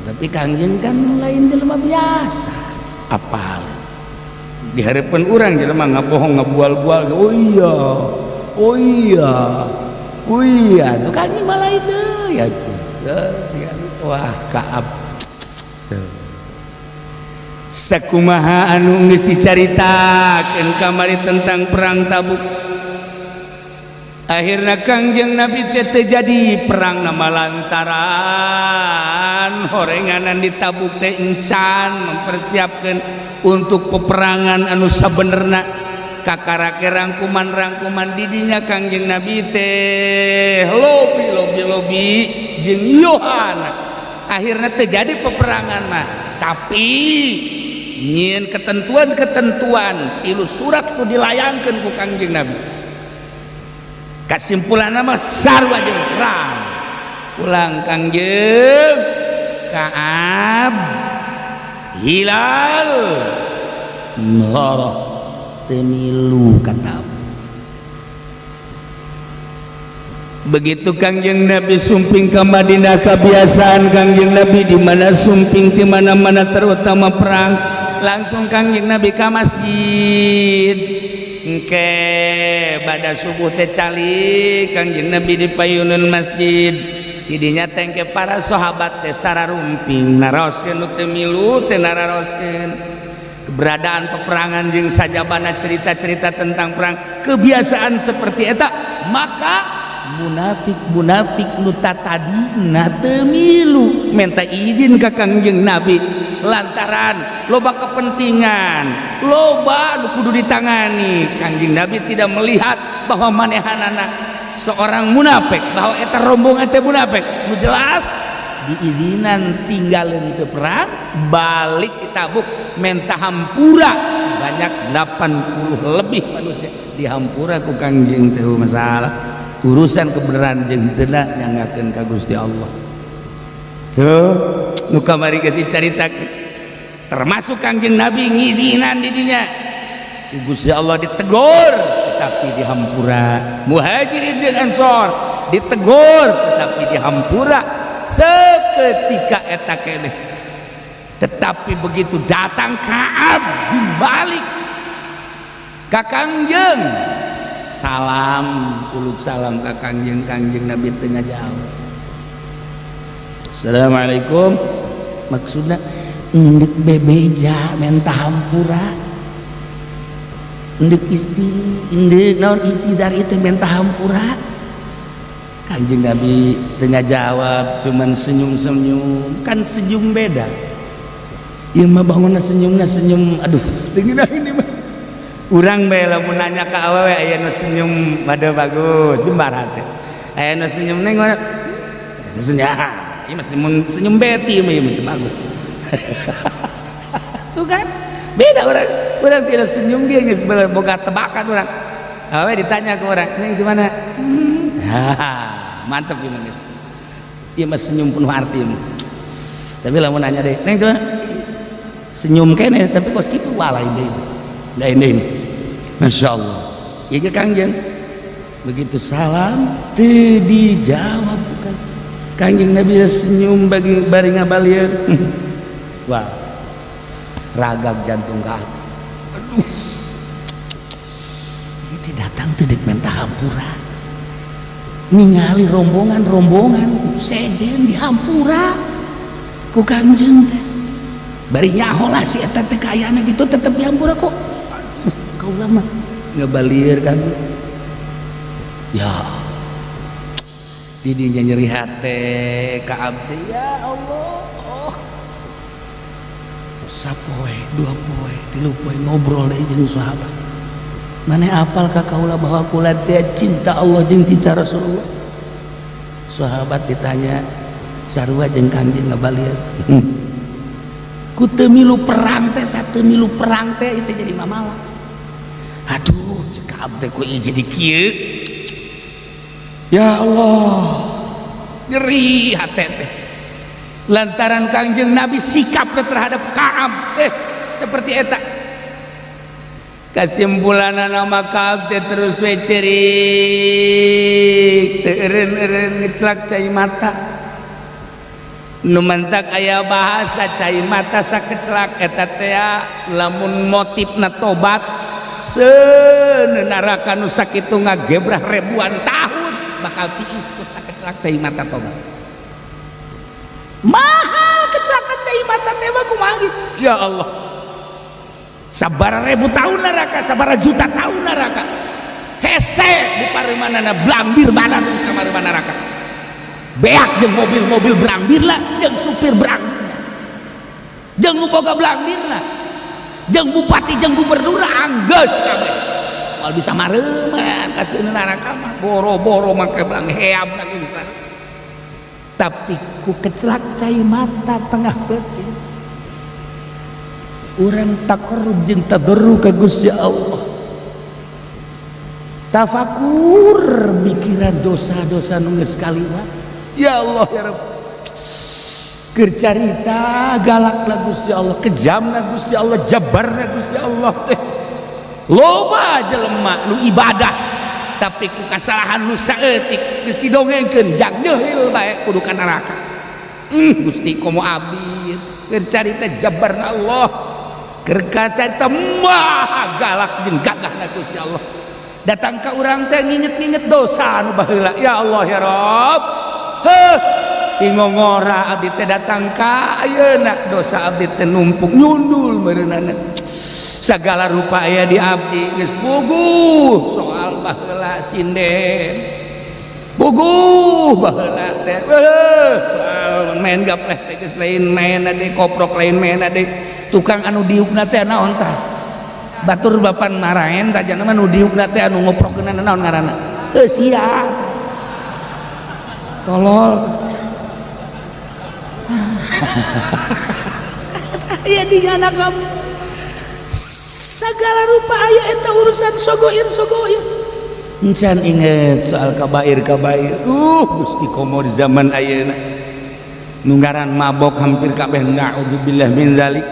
Tapi Kangjeng kan lain jelema biasa. Apal. Dihareupeun urang jelema ngabohong ngabual-bual. Oh iya, tuh Kangjeng mah lain deui ya tuh. Wah, Ka'ab. Sakumaha anu geus dicaritakeun kamari tentang perang Tabuk. Akhirna Kangjeng Nabi teh terjadi perang nama lantaran horenganan di Tabuk teh encan mempersiapkan untuk peperangan anu sabenerna kakarake rangkuman didinya Kangjeng Nabi teh lobi jeung Yohana. Akhirnya terjadi peperangan mah, tapi nyin ketentuan tilu surat ku dilayangkeun ku Kangjeng Nabi. Kesimpulanna mah sarua jeung perang. Ulang Kangjeng, Ka'ab, Hilal, Murarah teu milu ka Tabuk. Begitu Kangjeng Nabi sumping ke Madinah, kebiasaan Kangjeng Nabi di mana sumping di mana-mana terutama perang, langsung Kangjeng Nabi ke masjid. Engke pada subuh teh cali Kangjeng Nabi di payunan masjid. Didinya tengke para sahabat teh sararumping naroskeun nu teu milu teh naroskeun keberadaan peperangan jeung sajabana cerita-cerita tentang perang, kebiasaan seperti eta. Maka munafik nu tatadina teu milu minta izin ka Kangjeng Nabi lantaran loba kepentingan, loba nu kudu ditangani. Kangjeng Nabi tidak melihat bahwa manehanana seorang munafik, bahwa eta rombongan teh munafik. Nu jelas diizinan tinggalin teu perang, balik di Tabuk minta hampura sebanyak 80 lebih manusia dihampura ku Kangjeng teh masalah. Urusan kebenaran jeung teu nyangakeun ka Gusti Allah. Tuh, nu kamari geus dicaritakeun. Termasuk Kangjeng Nabi ngizinan di dinya. Ku Gusti Allah ditegur tetapi dihampura. Muhajirin jeung Ansor ditegur tetapi dihampura seketika eta keneh. Tetapi begitu datang Ka'ab bin Malik ka Kangjeng, salam uluk salam ka Kangjeng Nabi tengah jauh. Assalamualaikum, maksudna endek bebeja menta hampura, endek istri endek naon itidar itu menta hampura. Kangjeng Nabi tengah jawab cuman senyum-senyum, kan senyum beda. Ieu mah bangunna senyumna senyum aduh teu ini mah. Urang bae lamun nanya ka awewe aya nu senyum pada bagus jembaran teh. Aya nu senyum neng mana? Senyum. Ieu mah senyum beti mah ieu bagus. Tuh kan? Beda urang tidak senyum dia geus boga tebakan urang. Awewe ditanya ke urang, "Neng gimana?" Mantap ieu mah geus. Ieu mah senyum penuh arti mah. Tapi lamun nanya deh, "Neng gimana?" Senyum kene tapi kos kitu walai deui. Lain ini, masya Allah. Iya Kangjeng, begitu salam, teu dijawab bukan. Kangjeng Nabi senyum bagi bari ngabalieur. Wah, ragak jantung Ka'ab. Aduh, itu datang teu deuk menta hampura. Ningali rombongan sejen dihampura ku Kangjeng teh. Bari nyaho lah si eta teh kaayana gitu tetep dihampura kok. Ulama ngebalier kan ya didinya nyeri hati Ka'ab teh ya Allah. Sapoe 2 poe 3 poe ngobrol deui jeung sahabat. Maneh apal ka kaula bahwa kula teh cinta Allah jeung cinta Rasulullah. Sahabat ditanya sarua jeung Kangjeng ngabalier. Ku teu milu perang teh itu jadi mamalah. Aduh, cek abdi ku ieu jadi kieu. Ya Allah, nyeri hati teh. Lantaran Kangjeng Nabi sikapnya terhadap Ka'ab teh seperti eta. Kesimpulanna nama Ka'ab teh terus we cerik, teu eureun-eureun ngeclak cai mata. Nu mentak aya bahasa cai mata sakeclak eta teh lamun motifna tobat seunaraka nu sakitu ngagebrah ribuan tahun bakal tiis ku sakeclak cai mata tobat. Mahal kecelakaan cai mata teh mah kumaha gitu. Ya Allah. Sabaraha ribu tahun neraka, sabaraha juta tahun neraka. Hese di parimanana blambir badan di samareuman neraka. Beak jeung mobil-mobil blambir lah, jeung supir blambir. Jeung nu boga blambir lah. Jeung bupati jeung gubernur anggeus kabeh. Moal bisa mareuman ka seueur neraka mah boro-boro make blang heab lagi geus. Tapi ku kecelak cai mata tengah beuting urang taqarrub jeung tadarruk ka Gusti Allah, tafakur mikiran dosa-dosa nu geus kaliwat. Ya Allah ya Rabb, keur carita galakna Gusti Allah, kejamna Gusti Allah, jabarna Gusti Allah teh loba jelema nu ibadah tapi ku kasalahan nu saeutik geus didongengkeun jang jeuhil bae kudu ka neraka. Gusti komo abdi keur carita jabarna Allah, keur carita maha galak jeung gagahna Gusti Allah. Datang ka urang teh nginget-nginget dosa nu baheula, ya Allah ya Rabb. Heuh, tingongora abdi teh datang ka ayeuna dosa abdi teh numpuk nyundul meureunana. Segala rupa aya di abdi geus bogoh soal baheula sinden, bogoh baheula teh soal main gapleh teh geus lain main ade koprok lain main ade tukang anu diukna teh naon tah batur bapan maraen tajana mah nu diukna teh anu ngoprokkeun naon ngaranna teu sia tolol aya di anak kamu segala rupa aya eta urusan sogoir encan inget soal kabair Gusti komo di zaman ayeuna nunggaran mabok hampir kabeh naudzubillah min zalik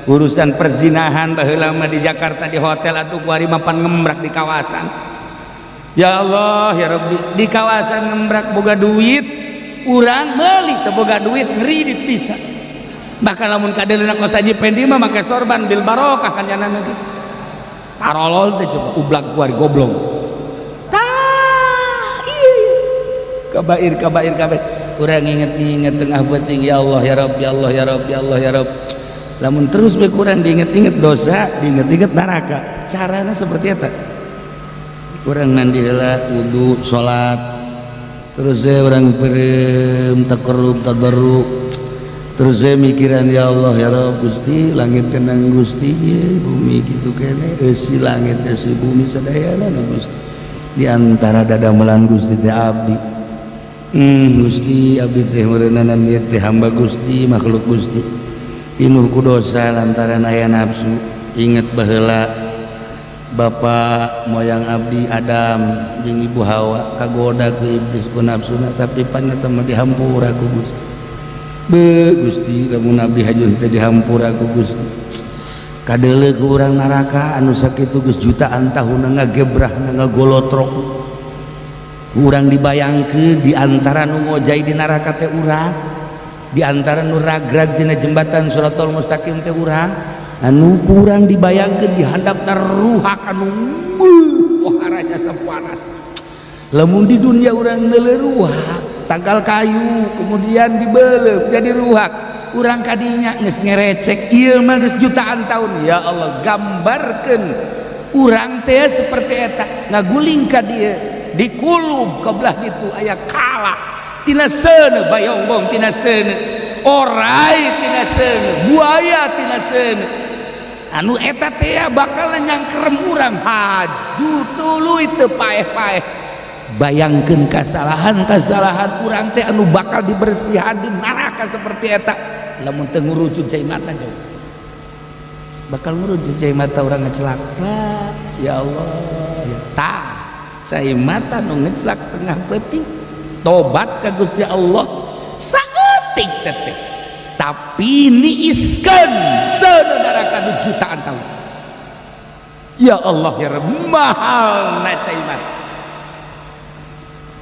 urusan perzinahan baheula mah di Jakarta di hotel atuh kuari mapan ngembrak di kawasan. Ya Allah ya Rabbi, di kawasan ngembrak boga duit urang meuli teu boga duit ngridit pisan. Bahkan lamun kadeulina kos haji pendi mah make sorban bil barokah kan janana ge. Tarolol teh coba ublag kuari goblok. Tah ieu. Kabair. Urang inget-inget tengah beuting ya Allah ya Rabb ya Allah ya Rabb ya Allah ya Rabb. Lamun terus bae kurang diinget-inget dosa, diinget-inget neraka. Carana seperti eta. Urang mandi heula wudu, salat. Terus urang peureum taqarrub tadarruk. Terus saya mikiran ya Allah ya Rabb Gusti langit kenang Gusti ya, bumi gitu kene eusi langit eusi bumi sadayana Gusti di antara dadamelan Gusti teh abdi Gusti abdi teh meureunana niat teh hamba Gusti makhluk Gusti pinuh ku dosa lantaran aya nafsu. Inget baheula bapak moyang abdi Adam jeung ibu Hawa kagoda ku iblis ku nafsuna tapi panyata mah dihampura ku Gusti. Gusti lamun abdi hajun teh dihampura ku Gusti kadeuleu ku urang neraka anu sakitu geus jutaan tahun ngagebrah ngagolotrok urang dibayangkeun di antara nu ngojai di neraka teh urang di antara nu ragrag dina jembatan Shiratal Mustaqim teh urang anu kurang dibayangkeun di handapna ruhak anu poharanya sapanas. Lamun di dunia urang neuleuh ruhak tanggal kayu kemudian dibeleup jadi ruhak urang kadinya geus ngerecek ieu mah geus jutaan tahun. Ya Allah gambarkeun urang teh seperti eta ngaguling ka dieu di kulub kabelah ditu aya kala tina seuneu bayongbong tina seuneu orai tina seuneu buaya tina seuneu anu eta teh bakal nyangkerem urang haju tuluy teu paeh-paeh. Bayangkeun kasalahan urang teh anu bakal dibersihan di neraka seperti eta lamun teu ngurucut cai mata jauh bakal ngurucut cai mata urang ngecelak ya Allah ya tah cai mata nu ngecelak tengah peuting tobat ka Gusti Allah saeutik teh tapi niiskeun seuneu neraka nu jutaan tahun. Ya Allah ya Rabb mahalna cai mata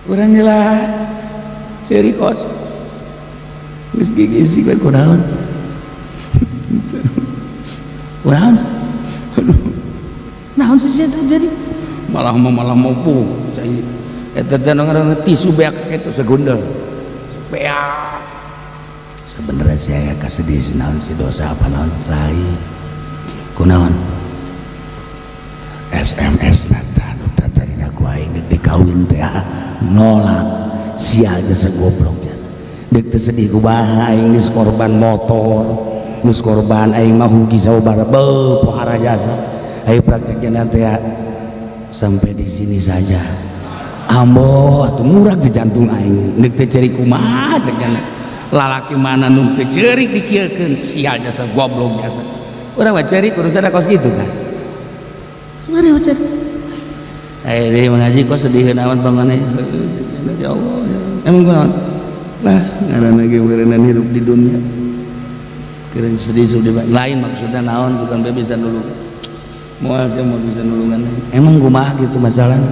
urang nila ceri kos geus gigisi bae kunaon urang aduh naon sih terjadi malah mau cai eta teh ngaranna tisu beak kitu segundel beak sebenarnya saya kasedih naon si dosa apa naon lain kunaon SMS nata nu tatarina ku aing dikawin teh nolak sia aja segobloknya dek teu sedih ku bae aing geus korban motor geus korban aing mah rugi sababaraha beuh pohara jasa aing praktekna teh sampai di sini saja amboh atuh murag di jantung aing dek teu ceri kumaha cenah lalaki mana nu teu ceurik dikieukeun sia jasa goblok jasa urang mah ceurik urusan kos kitu kan sebenarnya macam dia mengaji kok sedih amat banget ya Allah emang kunaon nah ngaranna ge meureunna hirup di dunia keren sedih sudah lain maksudnya naon bukan bisa nulung moal saya mau bisa nulungan emang kumaha gitu masalahnya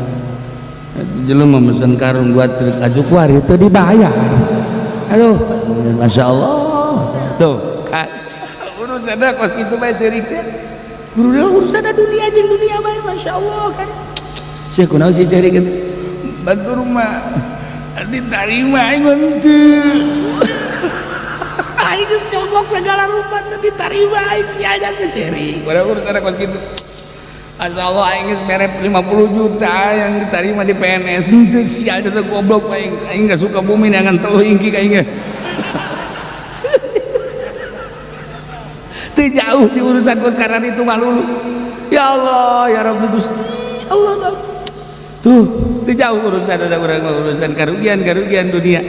jelema mesen karung buat truk ajuk wari itu dibayar. Aduh, masya Allah. Tuh kan urusan kos gitu bae ceurik teh. Urusan dunia jeung dunia bae masya Allah kan. Saya kunaon sih ceurik teh. Batur mah diterima aing henteu. Aing geus nyogok segala rupa teh diterima aing sia aja ceurik. Padahal urusan kos gitu. Masya Allah aing geus mere 50 juta yang diterima di PNS. Henteu sia aja goblok aing enggak suka bumi neangan teuh ingki ka aing. Teu jauh di urusan kos karena itu malulu. Ya Allah ya Rabbi Gusti Allah dong. Tuh teu jauh urusan ada urang urusan karugian dunia.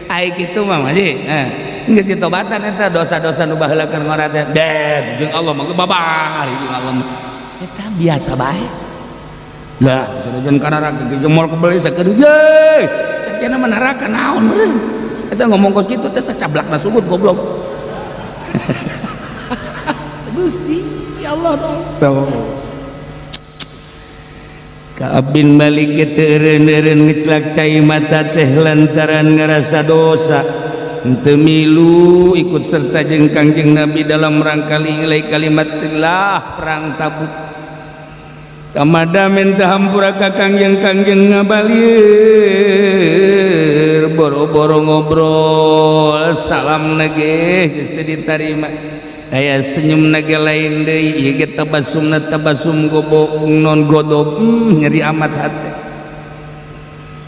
Ai kitu mah mah geus ditobatan eta dosa-dosa nu baheula keur ngora teh. Ded jeung Allah mah babar jeung Allah mah. Eta biasa bae. Lah sanajan kana neraka jeung moal kebeli sakedeuk ye. Cakena mah neraka naon meureun. Eta ngomong kos kitu teh sacablakna sugut goblok. Gusti ya Allah dong. Ka'ab bin Malik teu eureun-eureun ngeclak cai mata teh lantaran ngerasa dosa. Henteu milu ikut serta jeung Kangjeng Nabi dalam rangka nilai kalimatillah perang Tabuk. Kamada minta hampura ka Kangjeng ngabalieur boro-boro ngobrol salam nage geus teu ditarima. Aya senyum nage lain deui ieu ge tabasumna tabasum gobo non godop nyeri amat hate.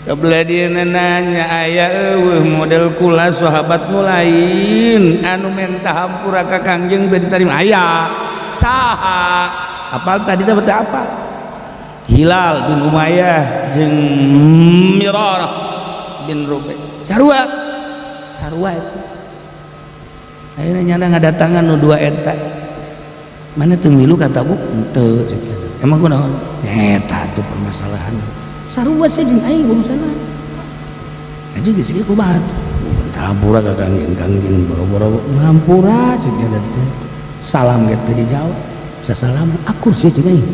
Kabladiana nanya aya eueuh model kula sahabat nu lain anu menta hampura ka Kangjeng teu ditarima aya. Saha? Apal tadi dapat apa? Hilal bin Umayyah jeung Mirarah bin Rubai. Sarua itu. Akhirnya nyana ngadatangan nu dua eta. Mana teu milu ka Tabuk? Henteu cek. Emang kunaon? Eta tuh permasalahan. Sarua sih jeung aing urusanna. Aja geus ieu kumaha? Hampura ka Kangjeng boro-boro hampura cek eta teh. Salam ge teu dijawab. Sasalam akur sih jeung aing.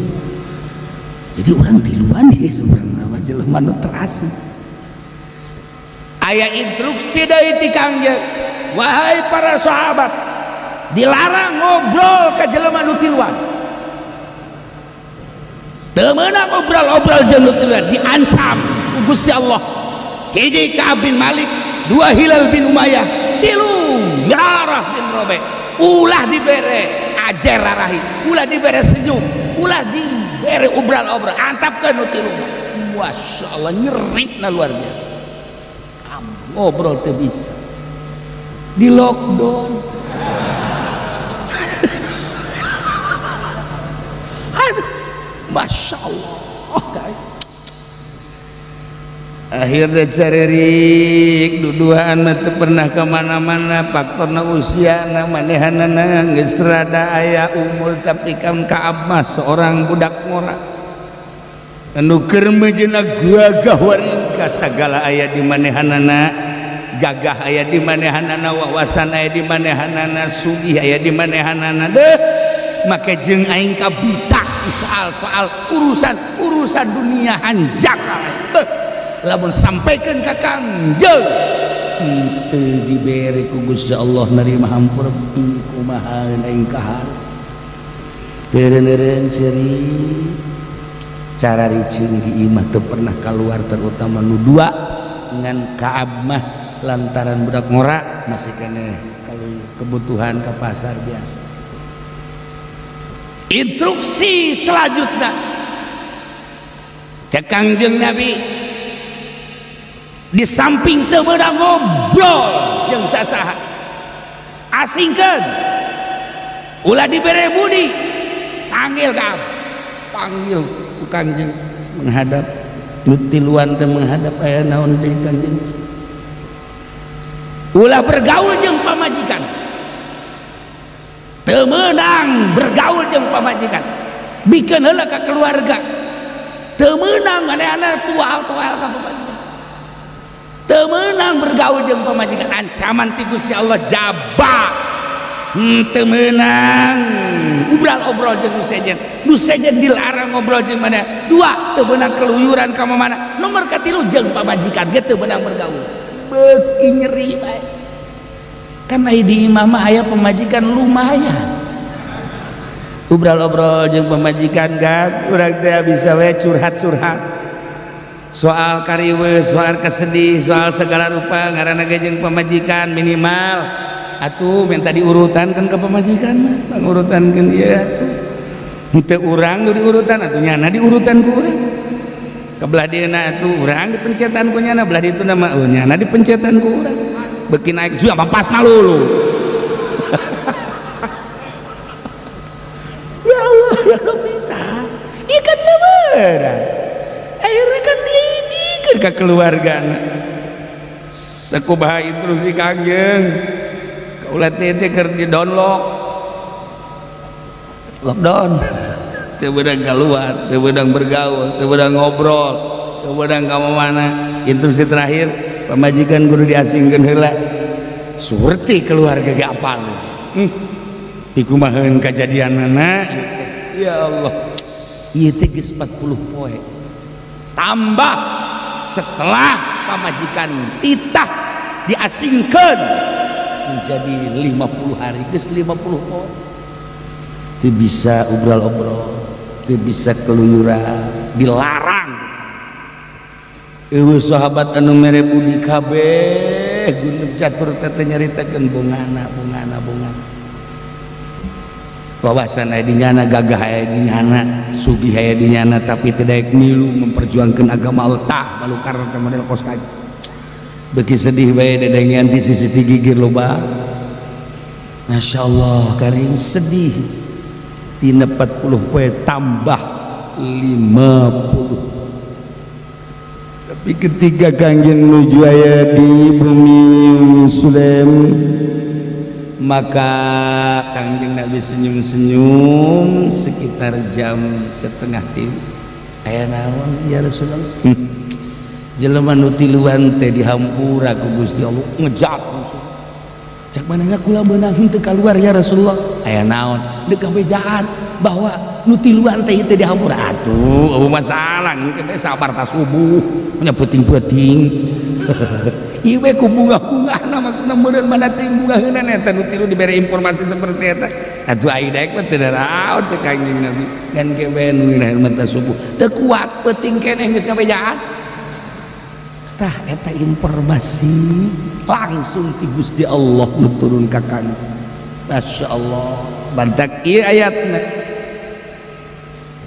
Jadi orang tiluan ya sebenarnya nama jelema nu terasi. Aya instruksi dari ti Kangjeng. Wahai para sahabat, dilarang ngobrol ka jelema nu tiluan. Teu meunang obrol-obrol jeung nu tiluan, diancam ku Gusti Allah. Hiji Ka'ab bin Malik, dua Hilal bin Umayyah, tilu Mirarah bin Rabi. Ulah dibere ajer rarahi, ulah dibere senyum, ulah dibere obrol-obrol, antapkeun nu tilu. Masya Allah nyeri na luar biasa. Ngobrol teu bisa. Di lockdown. Aduh, Masya Allah guys. Akhirnya caririk duduaan teu pernah kemana-mana faktorna usiana manehanana geus rada aya umur tapi kan Ka'ab mah seorang budak ngora anu keur meujeuna gagah waringkas sagala aya di manehanana. Gagah aya di manehanana, wawasan aya di manehanana, sugih aya di manehanana. Deh make jeung aing kabita soal-soal urusan dunia hanjaka. Lamun sampaikeun ka Kangjeng teu dibere ku Gusti Allah narima hampura kumaha aing kahar. Teureun-eureun ceuri cara riceung di imah teu pernah keluar terutama nu dua ngan Ka'ab mah lantaran budak ngora masih kene kalau kebutuhan ke pasar biasa. Instruksi selanjutnya cek Kangjeng Nabi di samping teu meunang ngobrol jeung sasaha asingkeun ulah dibere budi panggil Ka'ab, panggil ku Kangjeng menghadap nu tiluan teh menghadap aya naon deui Kangjeng. Ulah bergaul jeung pamajikan, teu meunang bergaul jeung pamajikan, bikeun heula ka keluarga, teu meunang manehna tual ka pamajikan, teu meunang bergaul jeung pamajikan. Ancaman ti Gusti Allah jaba teu meunang obrol jeung nu sejen dilarang ngobrol jeung mana dua teu meunang keluyuran ka mana nomor katilu jeung pamajikan ge teu meunang bergaul beuki nyeri bae kan aya di imah mah aya pamajikan lumayan obrol jeung pamajikan kan urang teh bisa we curhat-curhat soal kariweuh soal kesedih soal segala rupa ngaranna ge jeung pamajikan minimal atuh minta diurutan kan ke pamajikan mah ngurutankeun ieu atuh henteu urang nu diurutan atuh nyana diurutan ku urang kabelah dieuna atuh urang dipencetan ku nyana belah dituna mah nyana dipencetan ku urang beuki naik juga pas malulu ya Allah ya Rabbi ta ieu kan beurang akhirnya kan diinikeun ka keluargana sakumaha instruksi Kangjeng ulah teh keur di lockdown teu beudang keluar teu beudang bergaul teu beudang ngobrol teu beudang ka mana instruksi terakhir pamajikan kudu diasingkeun heula surti keluarga ge apal dikumaheun kajadianna ya Allah ieu teh geus 40 poe tambah setelah pamajikan titah diasingkeun menjadi 50 hari geus 50 poe teu bisa obrol teu bisa keluyuran dilarang eueuh sahabat anu mere budi kabeh gunung catur teh nyaritakeun bongana wawasan aya di nyana gagah aya di nyana sugih aya di nyana tapi teu daek milu memperjuangkeun agama Allah tah balu karna teh model kos kaji beuki sedih bae dedengian di sisi gigir loba Masya Allah karim sedih tina 40 poe tambah 50 tapi ketika Kangjeng nuju aya di bumi Sulem maka Kangjeng Nabi senyum-senyum sekitar jam 2:30 aya naon ya Rasulullah jelema nu tiluan teh dihampura ku Gusti Allah ngejat cak manehna kula meunang henteu kaluar ya Rasulullah aya naon deuk kabejaan bahwa nu tiluan teh dihampura atuh eueuh masalah engke sabar ta subuh nya peuting-peuting ieu we ku bunga-bungana maksudna meureun mana teh bungaheuna eta nu tilu dibere informasi seperti eta atuh ai daek mah teu naon cek Kangjeng Nabi dan ge we nu mata subuh teu kuat peuting keneh geus kabejaan tah eta informasi langsung ti Gusti Allah nuturun ka Kangjeng Masya Allah bantak ieu ayatna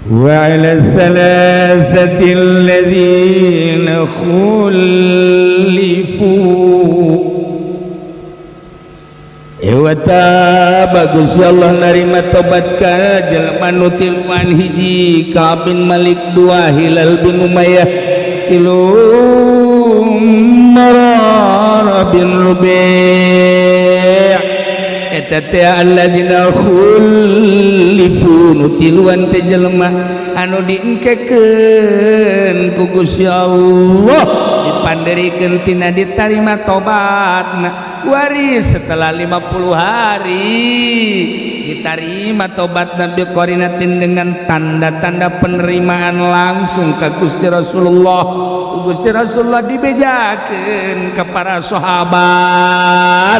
wa 'ala thalathati alladzina khulifu bagus ya Allah narima tobat ka jelema nu tiluan hiji Ka'ab bin Malik dua Hilal bin Umayyah tilu Marar bin Rubi' eta teh alladzina khulifu nu tiluan teh jelema anu diengkekeun ku Gusti Allah dipanderikeun tina ditarima tobatna waris setelah 50 hari diterima tobat Nabi korinatin dengan tanda-tanda penerimaan langsung ke Gusti Rasulullah. Gusti Rasulullah dibejakeun ke para sahabat,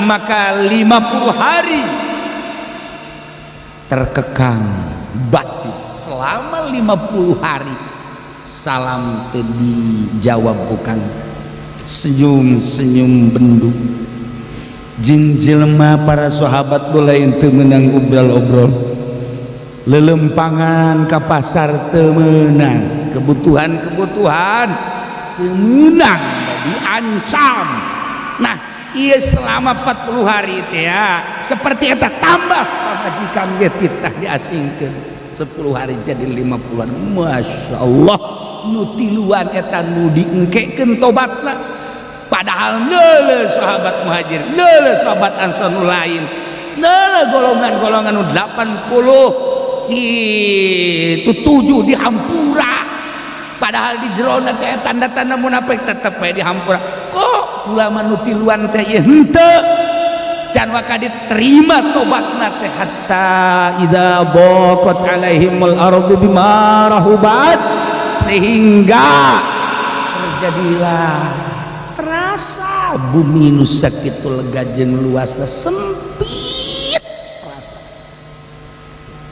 maka 50 hari terkekang batin selama 50 hari salam teu dijawab bukan senyum-senyum bendung jeung jelema para sahabat lain teu meunang obrol-obrol lelempangan ka pasar teu meunang kebutuhan teu meunang diancam. Nah ieu selama 40 hari teh ya seperti eta tambah pamajikan ge titah diasingkeun 10 hari jadi 50-an. Masya Allah nu tiluan eta nu diengkekeun tobatna padahal neuleuh sahabat muhajir, neuleuh sahabat ansor nu lain, neuleuh golongan-golongan nu 80 kitu 7 dihampura padahal di jerona teh tanda-tanda munafik tetep we dihampura. Kok ulama nu tiluan teh ieu henteu can waka diterima tobatna teh hatta idza dhaqat alaihimul ardu bima rahubat, sehingga terjadilah terasa bumi nu sakitu lega jeung luasna sempit terasa.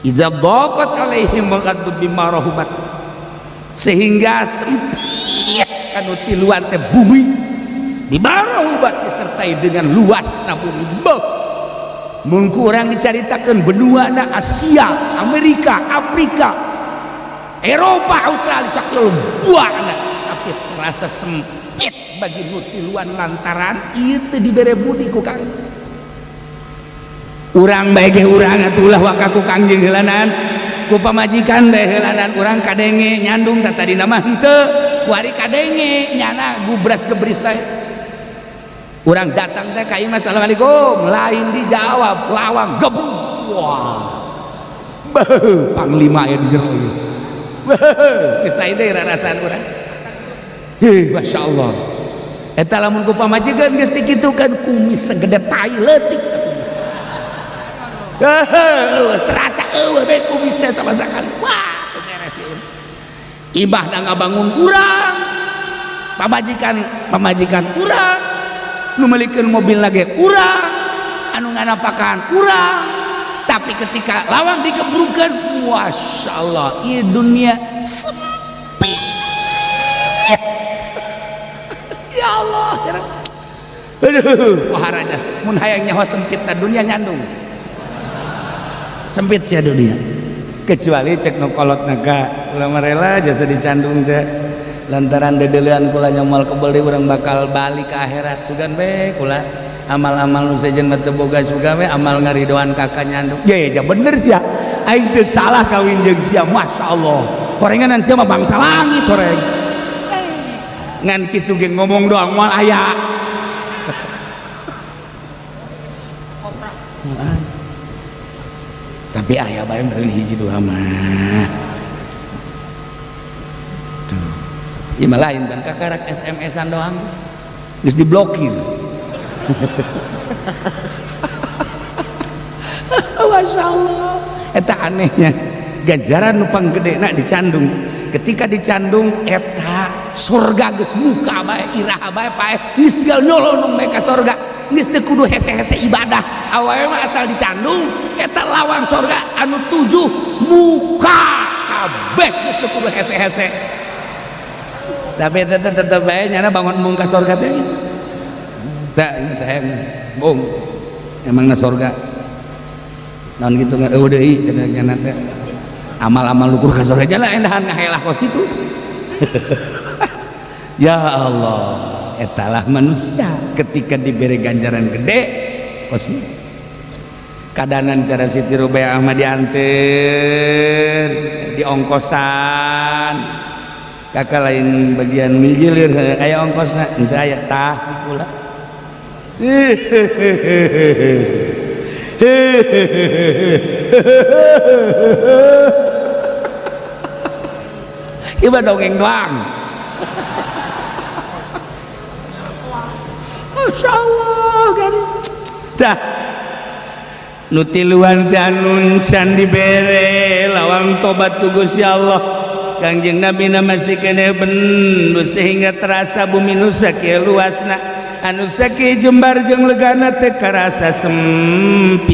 Idza dhaqat alaihimul ardu bima rahubat, sehingga sempit kanu tiluan teh bumi dibarohubat disertai dengan luas na bumi. Mungku orang diceritakan benua na Asia, Amerika, Afrika, Eropa, Australia sakit buahna, tapi terasa sempit bagi nutiluan lantaran itu dibere budi ku kang. Urang bae ge urang atulah waka ku kang jeung heulanan ku pamajikan bae heulanan urang kadenge nyandung tadi nama henteu wari kadenge nyana gubras gebris bae. Orang datang teh ka imah assalamualaikum, lain dijawab lawang gebung. Wah, panglima ya di jero ieu. Geus lain deui rarasaan urang. Masya Allah. Eta lamun ku pamajikan geus dikitukeun kumis segede tai leutik. Terasa eueuh bae kumisna sama sakali. Wah, teu beres ieu. Imah da ngabangun urang. Pamajikan urang. Nu meulikeun mobil lagi urang, anu nganapakan urang, tapi ketika lawang dikebrukeun, masya Allah, ieu dunia sempit. Ya Allah, aduh, waharanya mun hayang nyawa sempit na dunia nyandung. Sempit sia dunia. Kecuali cek nu kolotna ka ulah marela jasa dicandung teh. Lantaran dedelean kula nyamal kebeli urang bakal balik ke akhirat sugan be kula amal-amal nu sejen mah teu boga suga we amal ngaridoan kakak nyandung. Ya bener sia aing teu salah kawin jeung sia masyaallah. Horenganan sia mah bangsa langit horeng. Ngan kitu ge ngomong doang moal aya. Tapi aya bae meureun hiji dua mah. Ima lain dan kakarak SMS-an doang geus diblokir. Masya Allah, eta anehnya ganjaran nu panggedena dicandung. Ketika dicandung eta surga geus muka bae iraha bae pae geus tinggal nyolong bae ka surga, geus teu kudu hese-hese ibadah. Awewe mah asal dicandung eta lawang surga anu 7 muka kabeh geus teu kudu hese-hese. Tapi tetep bae nyana bangun embung ka surga teh. Tah yang bung emangna surga. Naon kitu ngeueuh deui cenah nyana teh. Amal-amal lukur ka surga jalan endahan ngahelah kos kitu. Ya Allah, etalah manusia ketika diberi ganjaran gede kos kadanan cara Siti Rubaiyah Ahmad dianter di ongkosan. Kakak lain bagian mijilir aya ongkosna henteu aya tah pula. Iba dongeng doang. Masya Allah kan. Dah nutiluan anu can dibere lawang tobat ku Gusti Allah. Kangjeng Nabi masih kene bendu sehingga terasa bumi nu sakieu luasna anu sakieu jembar jeung legana teu karasa sempit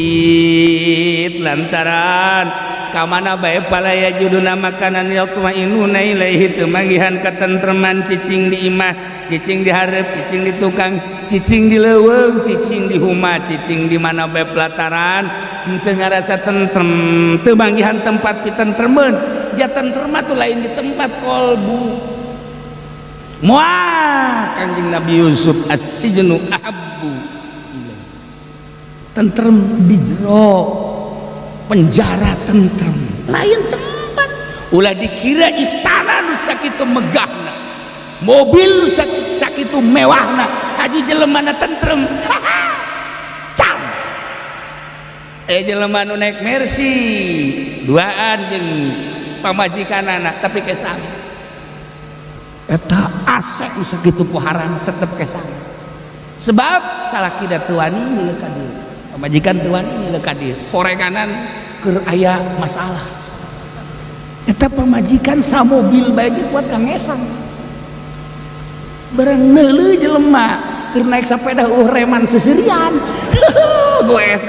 lantaran kamana bae palaya juduna makanan yatmainuna ilaihi teu manggihan katentreman cicing di imah cicing di hareup cicing di tukang cicing di leuweung cicing di huma cicing di mana bae pelataran teu ngarasa tentrem teu manggihan tempat pitentremeun. Ya tentrema tuh lain di tempat kolbu. Muah Kanjeng Nabi Yusuf as-sijnu ahabbu ilaihi. Tentrem di jero penjara tentrem. Lain tempat. Ulah dikira istana nu sakitu megahna. Mobil nu sakitu mewahna. Haji jelemana tentrem. Cam. Jelema nu naik Mercy duaan jeung pamajikan anak tapi kesana eta asek sakitu poharan tetep kesana sebab salah kidatuan ini kadi pamajikan tuan ini lekat dia korenganan keur aya masalah eta pamajikan samobil bae kuat kangesan barang neuleuh jelema keur naik sepeda reman seserian goes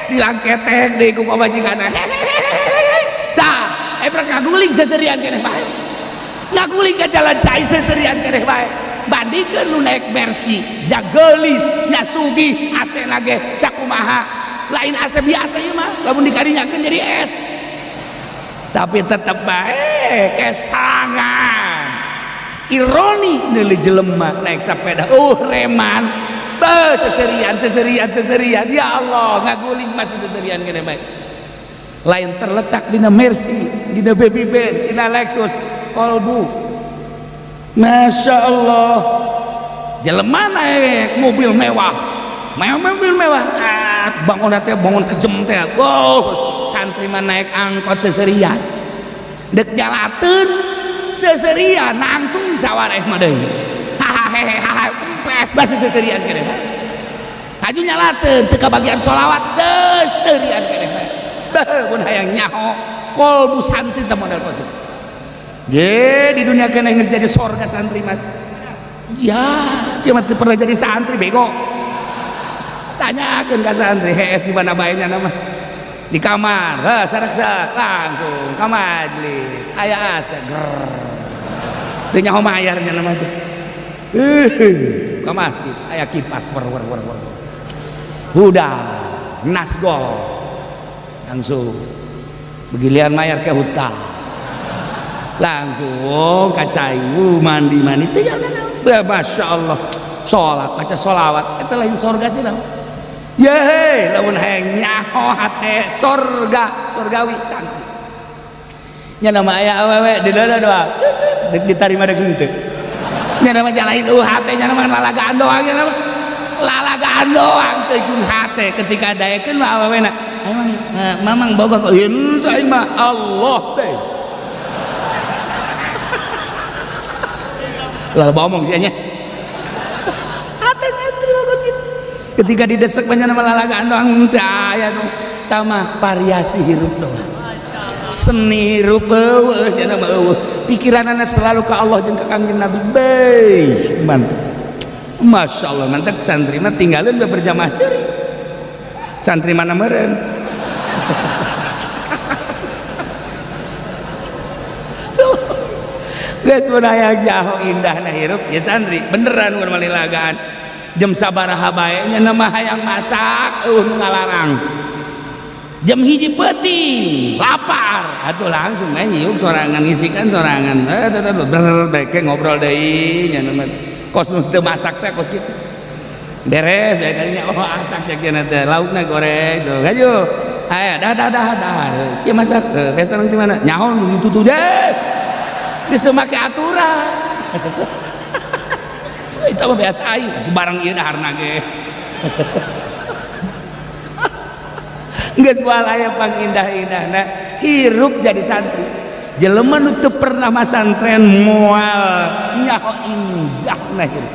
dilangketek deui ku pamajikanna tah ngaguling seserian keneh bae ngaguling ka jalan cai seserian keneh bae bandingkeun nu naik Mercy nya geulis nya sugih AC-na ge sakumaha lain AC biasa ieu mah lamun dikadinyakeun jadi es tapi tetep bae kesangan ironi neuleuh jelema naik sepeda reman seserian ya Allah ngaguling masih seserian keneh bae lain terletak dina Mercy dina Baby Ben dina Lexus kolbu Masya Allah jelema naik mobil mewah bangun teh bangun kejem teh santri mah naik angkot seserian dek jalateun seserian nangtung sawareh mah deui hahaha tempes basa seserian keneh haju nyalateun teu kabagian sholawat seserian keneh mun hayang nyaho kolbu santri teh modal kos ge di dunia kena ingin jadi sorga santri mah ya siapa tuh pernah jadi santri bego tanyakan ke santri di mana baiknya nama di kamar saraksa langsung ke majlis aya asa teu nyaho mayarnya nama tuh ke masjid aya kipas udah nasgol langsung begilian mayar ke hutan langsung kacai mandi teh ya Masya Allah sholat baca sholawat itu lain sorga sih dong yeay lamun hayang nyaho hate sorgawi santri nya nama aya awewe di doa diterima dek henteu nya nama jalain hate nya nama lalagaan doang nya nama lalagaan doang teh kun hate ketika daekeun mah awewena emang mamang boga kok henteu mah Allah teh lah ngomong sianya hati santri bagus gitu ketika didesek banyak nama lalagaan doang aya tuh tamah variasi hirup doang seni hirup eueuh cenah mah eueuh pikiranana selalu ke Allah jeung ka Kangjeng Nabi bae mantap Masya Allah mantap santri mah tinggalin udah berjamaah ceuri santri mana meureun geus mun hayang jauh indahna hirup ya santri beneran mun malilagaan jam sabaraha bae nya mah hayang masak nu ngalarang jam hiji peuting lapar atuh langsung hiup sorangan ngisikan sorangan beke ngobrol deui nya mah kos nu teu masak teh kos kitu beres dari kadinya asak cek cenah teh laukna goreng tuh gaju aya dah sia masak restoran di mana nyaho ditutup deh geus teu make aturan itu mah biasa aja barang ieu daharna ge geus moal aya pangindah-indahna hirup jadi santri jelema nu teu pernah masantren moal nyaho indahna hirup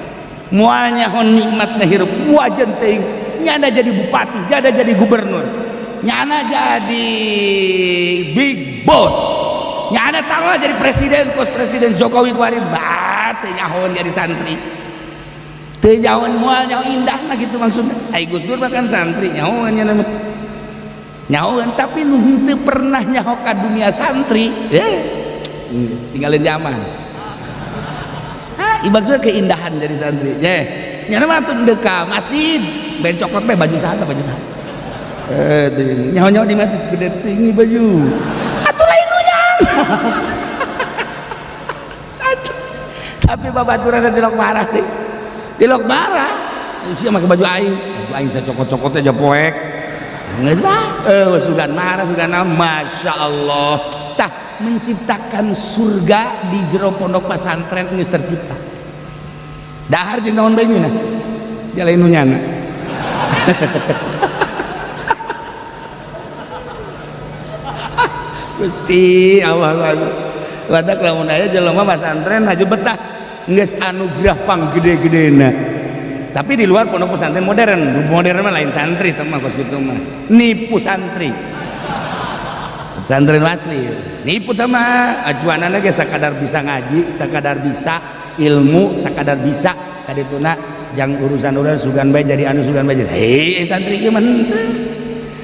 moal nyaho nikmatna hirup wajan teuing nyana jadi bupati nyana jadi gubernur nyana jadi big boss nyana taruh jadi presiden kos presiden Jokowi kemarin teu nyahon jadi santri teu nyahon moal nyaho indahna gitu maksudnya ai Gus Dur makan santri nyahon nya nama nyahon tapi nu teu pernah nyaho ka dunia santri tinggalin zaman ibaratnya keindahan jadi santri nyana mah tuh deka masjid ben cokot be baju saha nyaho-nyaho di masjid gede tinggi baju atuh lain tapi babaturan tilok marah deh tilok marah sia make baju aing sacokot-cokot aja poek geus mah sugan marah sugan Masya Allah tah menciptakan surga di jero pondok pesantren geus tercipta dahar jeung naon deui nya jalain nu nyana Gusti Allah wadak lamun aya jelema pesantren haju betah geus anugerah panggede-gedena Tapi di luar pondok pesantren modern mah lain santri teman kos itu mah nipu santri. Pesantren asli nipu teman ajuanana ge sakadar bisa ngaji, sakadar bisa ilmu, sakadar bisa kadituna jang urusan sugan bae jadi anu sugan bae jadi santri ieu mah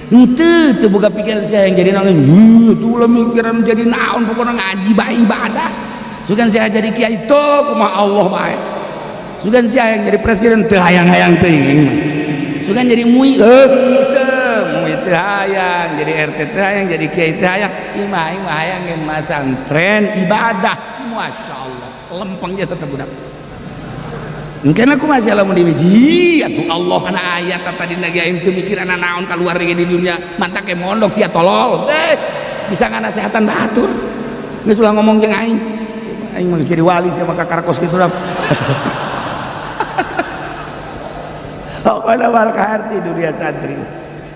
henteu buka pikiran saya yang jadi naon tuh ulah mikiran jadi naon pokoknya ngaji bae ibadah sugan saya jadi kiai to kumaha Allah bae sugan saya yang jadi presiden teu hayang-hayang teuing sugan jadi mui teu hayang jadi RT teu hayang jadi kiai teu hayang ieu mah hayang nge masantren ibadah masyaallah lempengnya satu budak karena aku masih alamun diwiji atuh Allah kana ayat tadi nage aing teu mikir ana naon kaluar di dunia mantak ke mondok sia tolol bisa nganasehatan batur geus ulah ngomong jeung aing mah jadi wali sia maka karakos kitu dah pokona wal kaharti dunia santri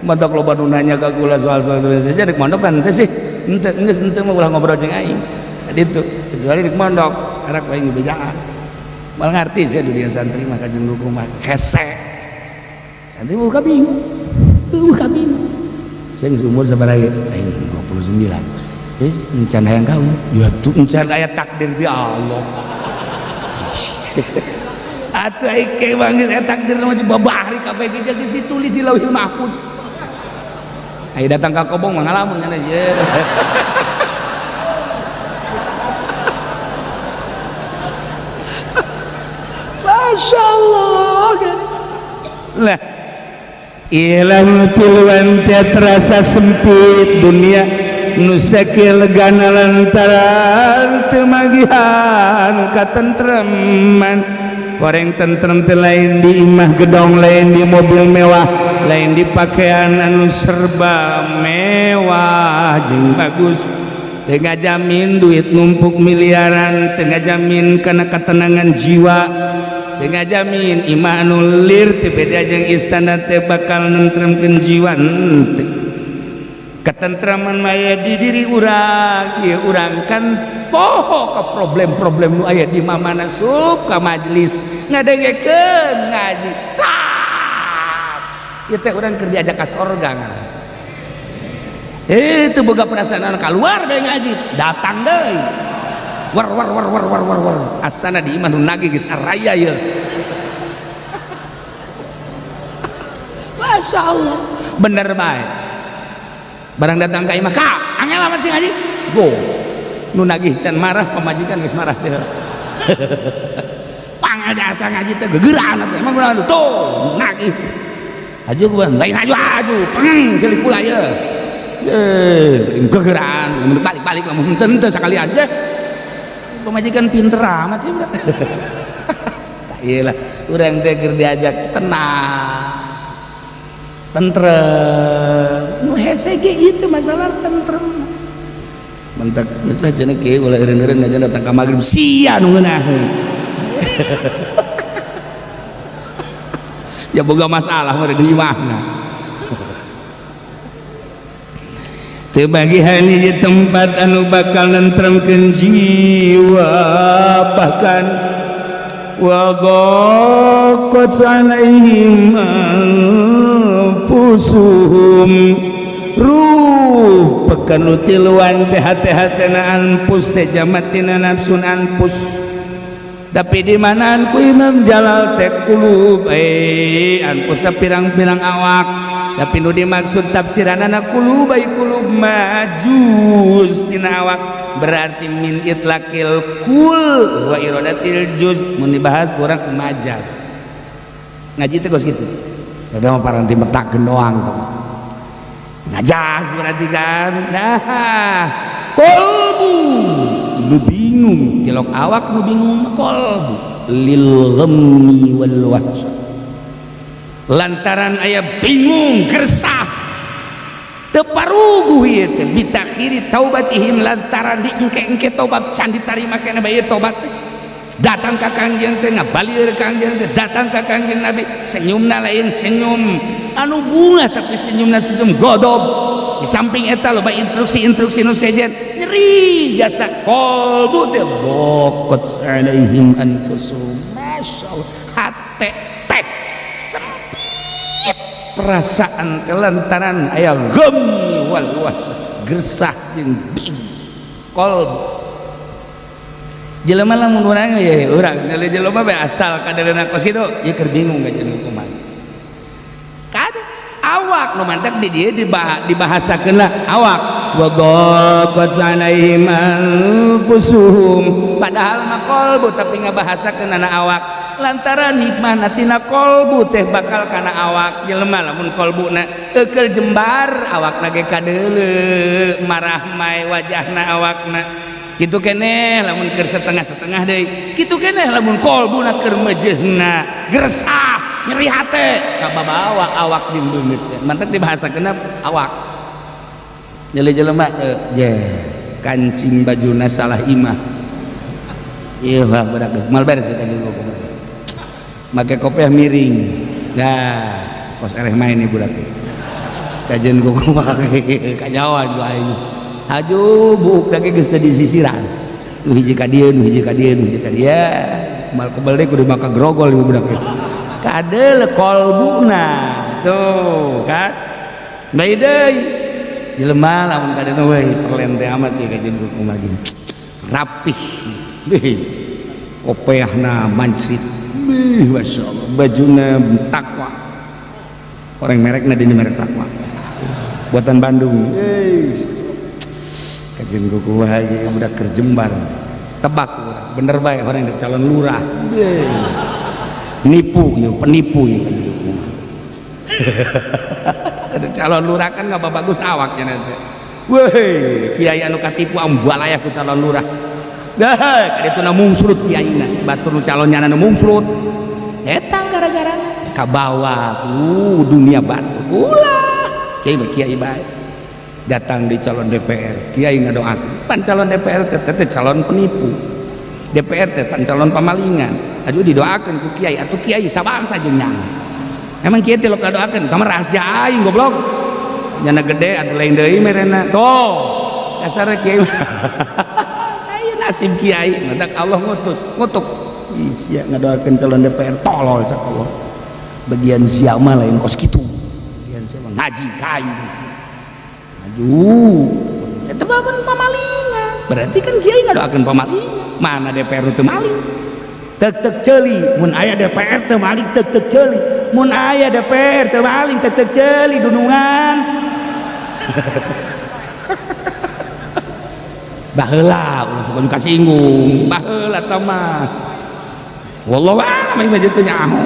mondok loba nu nanya ka kula soal-soal saya dek mondok kan teh sih geus henteu mah ulah ngobrol jeung aing ditu kecuali dek mondok arak bae ngibejaan mal ngerti saya dunia santri maka jeung mah hese santri buka bingung saya umur sabaraha aing 29 geus encan hayang kawin ya tuh encan aya takdir ti Allah atuh aing ke manggil takdir mah babahri kabeh ge geus ditulis di Lauhul Mahfuz aing datang ka kobong mah ngalamun cenah ye Masya Allah kan lah ilang tuluan terasa sempit dunia nusakil gana lantaran temagihan katentreman orang tentrem lain di imah gedong lain di mobil mewah lain di pakaian anu serba mewah jeung bagus tengah jamin duit numpuk miliaran tengah jamin karena ketenangan jiwa tengah jamin imah anu lir teu beda jeung istana teh bakal nentremkeun jiwa teu ketentraman aya di diri urang ieu urang kan poho ka problem-problem nu aya di mamana suka majelis ngadengekeun ngaji tas ieu teh urang keur diajak ka sorga ngaran itu boga perasaan keluar bae ngaji datang deui war asana di imah nu nagih geus saraya ye Masya Allah bener bae barang datang ka imah ka angel apa sih ngaji go nu nagih can marah pamajikan geus marah teh pangada asa ngaji teh gegeran atuh emang urang tuh nagih aju kuban lain aju celik kula ye gegeran balik-balik lamun henteu sakali aja pemajikan pinter amat sih udah iyalah urang teh keur diajak tenang tentrem nu hese ge itu masalah tentrem mentak geus lah cenah kieu ulah eureun-eureun aja datang ka magrib sia nu ngeunaheun ya boga masalah mah di imahna teu bagian hiji tempat anu bakal nentremkeun jiwa bahkan wa qad alaihim anfusuhum ruh pekan utiluan teh hati-hatina anfus teh jamatina nafsun anfus tapi di mana ku Imam Jalal teh kulub anfus pirang-pirang awak tapi nu dimaksud tafsiranana kulubay kulub majus tina awak berarti min itlaqil kul wa iradatil juz mun dibahas kurang majas ngaji teh geus kitu ada mah paranti metakeun doang tuh majas berarti kan nah qalbu nu bingung cilok awak nu bingung qalbu lil ghammi wal wahsyah lantaran aya bingung gersah teparuguh ieu teh bitakhiri taubatihim lantaran diengke-engke tobat can ditarima kana bae tobat datang ka Kangjeng teh ngabalieur ka Kangjeng teh datang ka Kangjeng Nabi senyumna lain senyum anu bunga tapi senyumna senyum godob di samping eta loba instruksi-instruksi nu sejen nyeri jasa qalbu teh bokot alaihim anfusum masyaallah hate tek sempit perasaan kelantaran aya ghammi wal wahsah gersah jeung bingung qalb jelema lamun urang ya urang ngeuli jelema bae asal kadelena kos kitu ieu keur bingung ngajeun kumaha kad awak nu mantak di dieu dibahasakeun lah awak wa dhaqat alaihim anfusuhum padahal mah qalbu tapi ngabahasakeun ana awak lantaran hikmah tina qalbu teh bakal kana awak jelema lamun qalbuna eukeul jembar awakna ge kadeuleu marah mae wajahna awakna kitu keneh lamun keur setengah-setengah deui kitu keneh lamun qalbuna keur mejehna gersah nyeri hate kababawa awak jeung beungeut mantep dibahasakeun awak nyeli jelema je kancing bajuna salah imah ieu mah budak mal beres eta jeung make kopiah miring nah kos eleh main nih budak kajen kuku make kajawan gua aing haju buk dage geus teu disisiran nu hiji ka dieu nu hiji ka dieu nu hiji ka dieu mal kebel deui kudu maka grogol ieu budak kadel qalbuna tuh kan bae deui jelema lamun kadena we perlen teh amat ieu kajen kuku mah rapih deui kopiahna mancrit Masya Allah bajuna takwa orang mereknya di merek takwa buatan Bandung kajian kuku wahai udah kerjembar tebak bener baik orang yang calon lurah nipu ya penipu ya ada calon lurah kan nggak bagus awaknya nanti weh kiai anu katipu ambalaya ku calon lurah dah kada itu na mungsrut kiaina batur nu calonnya na mungsrut eta gara-gara ka bawah dunia batu ulah kiai bae datang di calon DPR kiai ngadoakeun pan calon DPR teh calon penipu DPR teh pan calon pamalingan aju didoakeun ku kiai atuh kiai sabangsa jeung nyang emang kiai teh lo ngadoakeun kamar rahasia aing goblok nyana gede atuh lain deui merena toh dasar kiai nasib kiai ngedak Allah ngutuk sia ngadoakeun calon DPR tolol cak Allah bagian siapa lain kos kitu bagian siapa ngaji kai maju eta mah pamalingan berarti kan kiai ngadoakeun pamalingan mana DPR teu maling tek ceuli mun aya DPR teu maling tek ceuli mun aya DPR teu maling tek ceuli dunungan baheula ulah suka kasinggung baheula tah mah wallahu a'lam ieu mah teu nyaho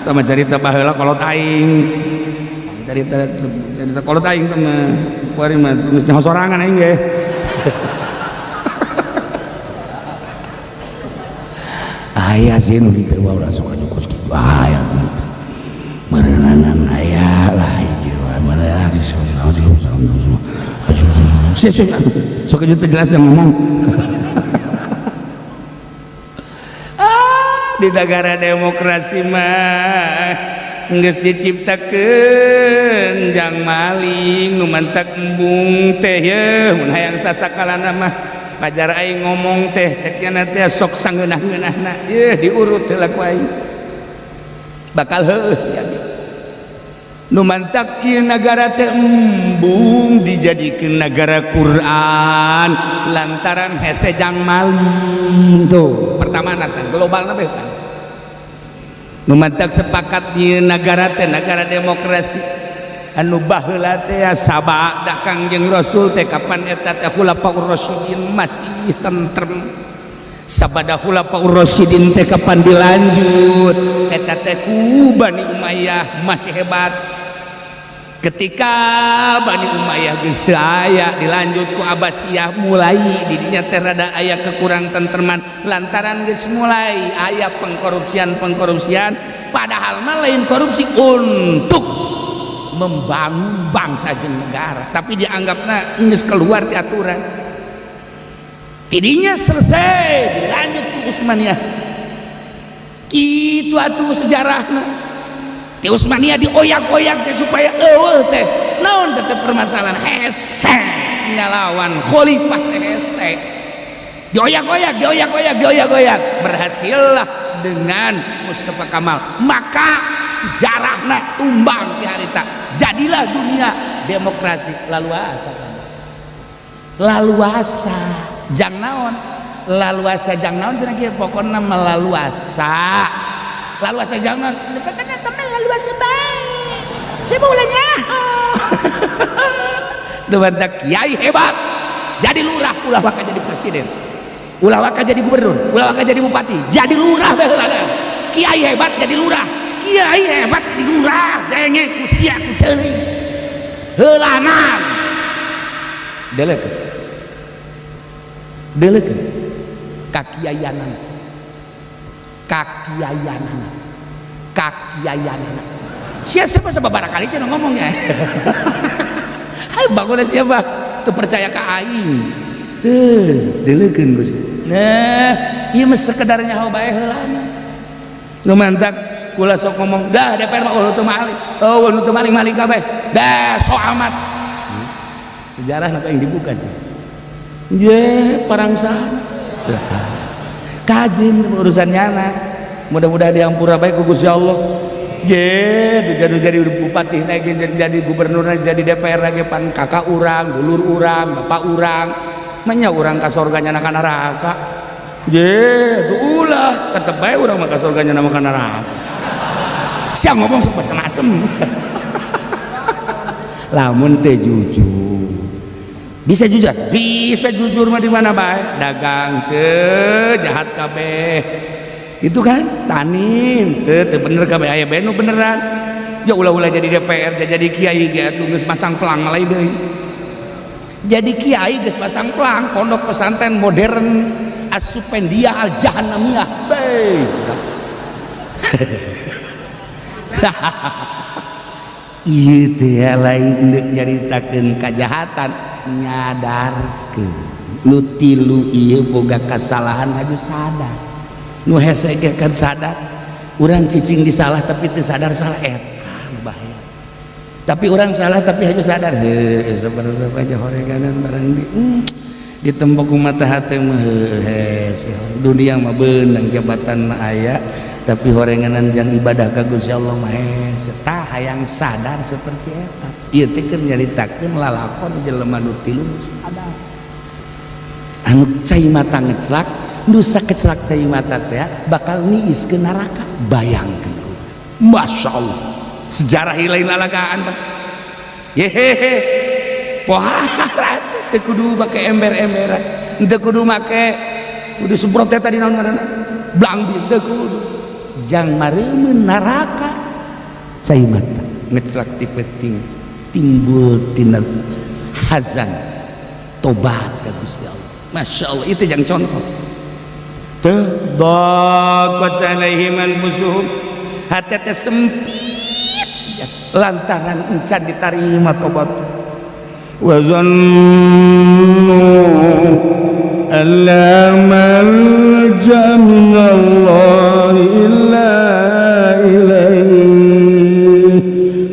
tah mah carita baheula kolot aing carita kolot aing tah mah kuari mah geus nyaho sorangan aing ge aya sih nu dieu ulah suka nyukos kitu aya kitu merenangan aya lah hiji mana lagi sok juta jelas yang ngomong di negara demokrasi mah geus diciptakeun jang maling nu mantak embung teh yeuh mun hayang sasakalana mah pajar aing ngomong teh ceknya teh sok sangeunah-ngeunahna yeuh diurut heula ku aing bakal heueuh sia nu mantak ieu negara teh embung dijadikeun negara Quran lantaran hese jang maling tuh pertama natan global teh kan nu mantak sepakat ieu negara teh negara demokrasi anu baheula teh sabak da Kangjeng Rasul teh kapan eta teh khulafaur rasyidin masih tentrem sabada khulafaur rasyidin teh kapan dilanjut eta teh ku Bani Umayyah masih hebat ketika Bani Umayyah geus teu aya dilanjut ku Abbasiyah mulai di dinya teh rada aya kekurang tentreman lantaran geus mulai aya pengkorupsian padahal mah lain korupsi untuk membangun bangsa jeung negara tapi dianggapna geus keluar ti aturan tidinya selesai dilanjut ku Utsmaniyah kitu atuh sejarahna di Utsmaniyah dioyak-oyak supaya eueuh teh naon teh permasalahan hese ngalawan khalifah teh hese dioyak-oyak berhasillah dengan Mustafa Kamal maka sejarahna tumbang ti harita. Jadilah dunia demokrasi laluasa. Laluasa jang naon? Laluasa jang naon cenah kieu pokona melaluasa. Laluasa jang naon? Karena teman laluasa bae. Saya mau ulangnya. Debat kiai hebat. Jadi lurah ulah waka jadi presiden. Ulah waka jadi gubernur, ulah waka jadi bupati. Jadi lurah bae heula. Kiai hebat jadi lurah. Kiai hebat jadi lurah. Denge ku sia ku ceuring. Heulanan. Deleukeun. Kakiayanan. Siapa barangkali cenah ngomongnya. Hai bangun siapa? Tuh percaya ke aing. Teu deleukeun Gus. Nah, ieu mah sekedarnya hal bae heulana. Nu mantak kula sok ngomong, dah DPR mah nu teu maling. Oh, nu teu maling kabeh. Dah so amat. Sejarah nu yang dibuka sih. Je, perang sana. Kajin urusannya anak. Mudah-mudahan diampura baik ku Gusti Allah. Je, jadi bupati lagi, jadi gubernur lagi, jadi DPR lagi pan kakak urang, dulur urang, bapak urang. Manya urang ka sorganya na ka neraka. Je, tuh ulah tetep bae urang mah ka sorganya na ka neraka. Sia ngomong sok macam-macam. Lamun teh jujur. Bisa jujur mah di mana bae? Dagang teu jahat kabeh. Itu kan tanin teu bener kabeh aya bae nu beneran. Ja ulah-ulah jadi DPR, jadi kiai ge atuh geus masang pelang lain deui. Jadi kiai geus masang pelang pondok pesantren modern As-Supendia Al-Jahannamiyah. Beuh. Ieu teh lain nyaritakeun kajahatan, nyadarkeun nu tilu ieu boga kasalahan aju sadar. Nu hese ge kan sadar urang cicing disalah tapi teu sadar salah eta bahaya. Tapi orang salah tapi hanya sadar heuh sabarang aja horeganan barang di tembok mata hate mah heuh dunia mah beunang jabatan mah aya tapi horenganan jang ibadah ka Gusti Allah mah heuh tah hayang sadar seperti eta. Ieu teh keur nyaritakeun lalakon jelema nu tilu sadar anu cai mata ngeclak dosa kecelak cai mata teh bakal niis ke neraka. Bayangkeun Masya Allah sejarah lain lalagaan bah yehehe pohara teu kudu make ember-emberan teu kudu make kudu semprot teh tadi naon ngaranna blangbil teu kudu jang mareumeun neraka cai mata ngeclak ti peuting timbul tina hazan tobat ka Gusti Allah. Masya Allah itu yang contoh tadaqat alaihim anfusuhum hati teh sempit lantaran encan ditarima tobat wa zannu alla malja minallahi illa ilaihi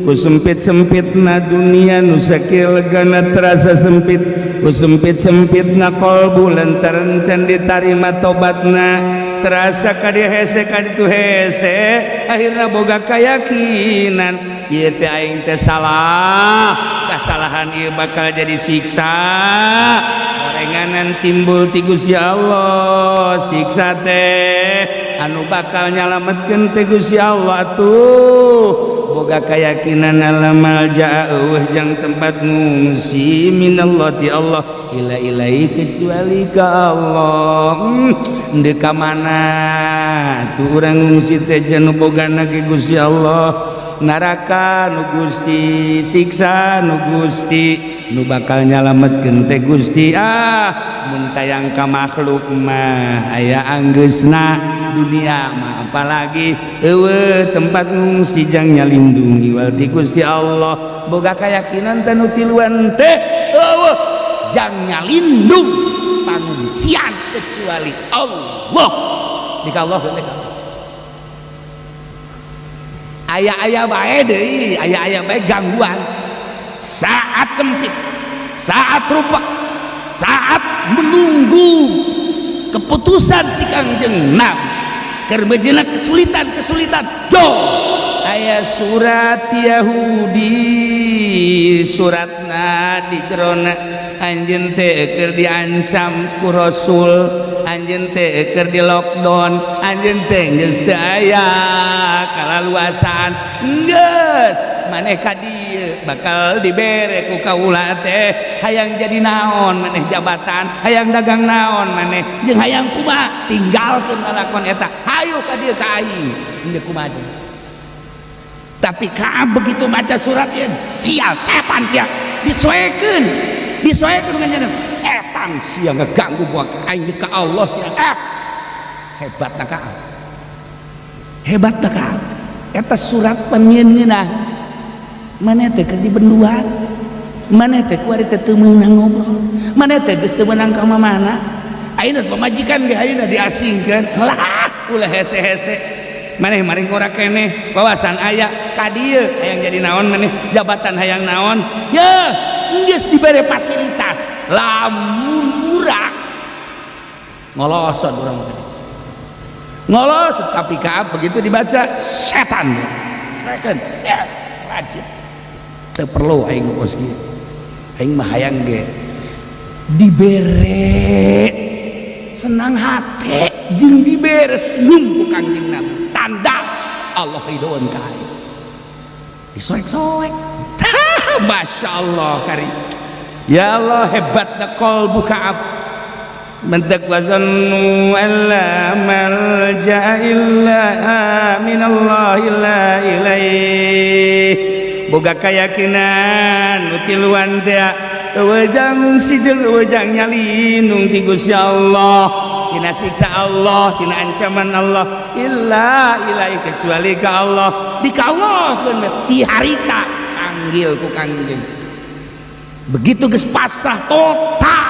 ku sempit-sempitna dunia nu sakieu legana terasa sempit ku sempit-sempitna qalbu lantaran can ditarima tobatna terasa ka dieu hese ka ditu hese akhirna boga kayakinan ieu teh aing teh salah kasalahan ieu bakal jadi siksa gorenganan timbul ti Gusti Allah siksa teh anu bakal nyalametkeun teh Gusti Allah tuh boga keyakinan alamal jauh jang tempat ngungsi minallah ti Allah ila ilai kecuali ka Allah deuk ka mana tuh urang ngungsi teh janu bogana ke Gusti Allah neraka nu Gusti siksa nu Gusti nu bakal nyalametkeun teh Gusti mun tayang ka makhluk mah aya anggeusna dunia mah apalagi eueuh tempat ngungsi jang nyalindungi wal ti Gusti Allah boga keyakinan teh nu tiluan teh eueuh jang nyalindung pangungsian kecuali Allah di Allah teh aya-aya bae deui aya-aya bae gangguan saat sempit saat rupa saat menunggu keputusan ti Kangjeng Nabi keur bejeuna kesulitan aya surat Yahudi suratna di jerona anjeun teh keur diancam ku Rasul, anjeun teh keur di lockdown, anjeun teh geus teu aya kalaluasaan, geus maneh ka dieu bakal dibere ku kaula teh hayang jadi naon maneh jabatan, hayang dagang naon maneh jeung hayang kumaha tinggalkeun lalakon eta, hayu ka dieu ka aing henteu kumaha. Tapi Kaab begitu baca suratnya sial setan sia disoekeun dengan setan sia ngeganggu buat aing ka Allah sia hebatna Kaab eta surat panyeungeunah maneh teh keur dibenduan, maneh teh kuari teh teu meunang ngobrol, maneh teh geus teu meunang ka mamana, ayeuna pamajikan ge ayeuna diasingkeun lah ulah hese-hese maneh maring ora keneh wawasan aya ka dieu hayang jadi naon maneh jabatan hayang naon ya geus dibere fasilitas lamun urang ngolosot urang ngolos. Tapi Kaab begitu dibaca setan sreken set rajit teu perlu aing ngokos kieu aing mah hayang ge dibere senang hati jeung dibere senyum ku Kangjeng Nabi tanda Allah ridhoan ka aing disoek-soek Masya Allah karim ya Allah hebatna qalbu Kaab mentek wazannu alla malja illa minallahi la ilaih boga kayakinan utiluan teh wajang sidil wajang nyalindung ti Gusti Allah tina siksa Allah tina ancaman Allah illa ilaih kecuali ka Allah dikawalkeun ti harita panggil ku Kangjeng begitu geus pasrah total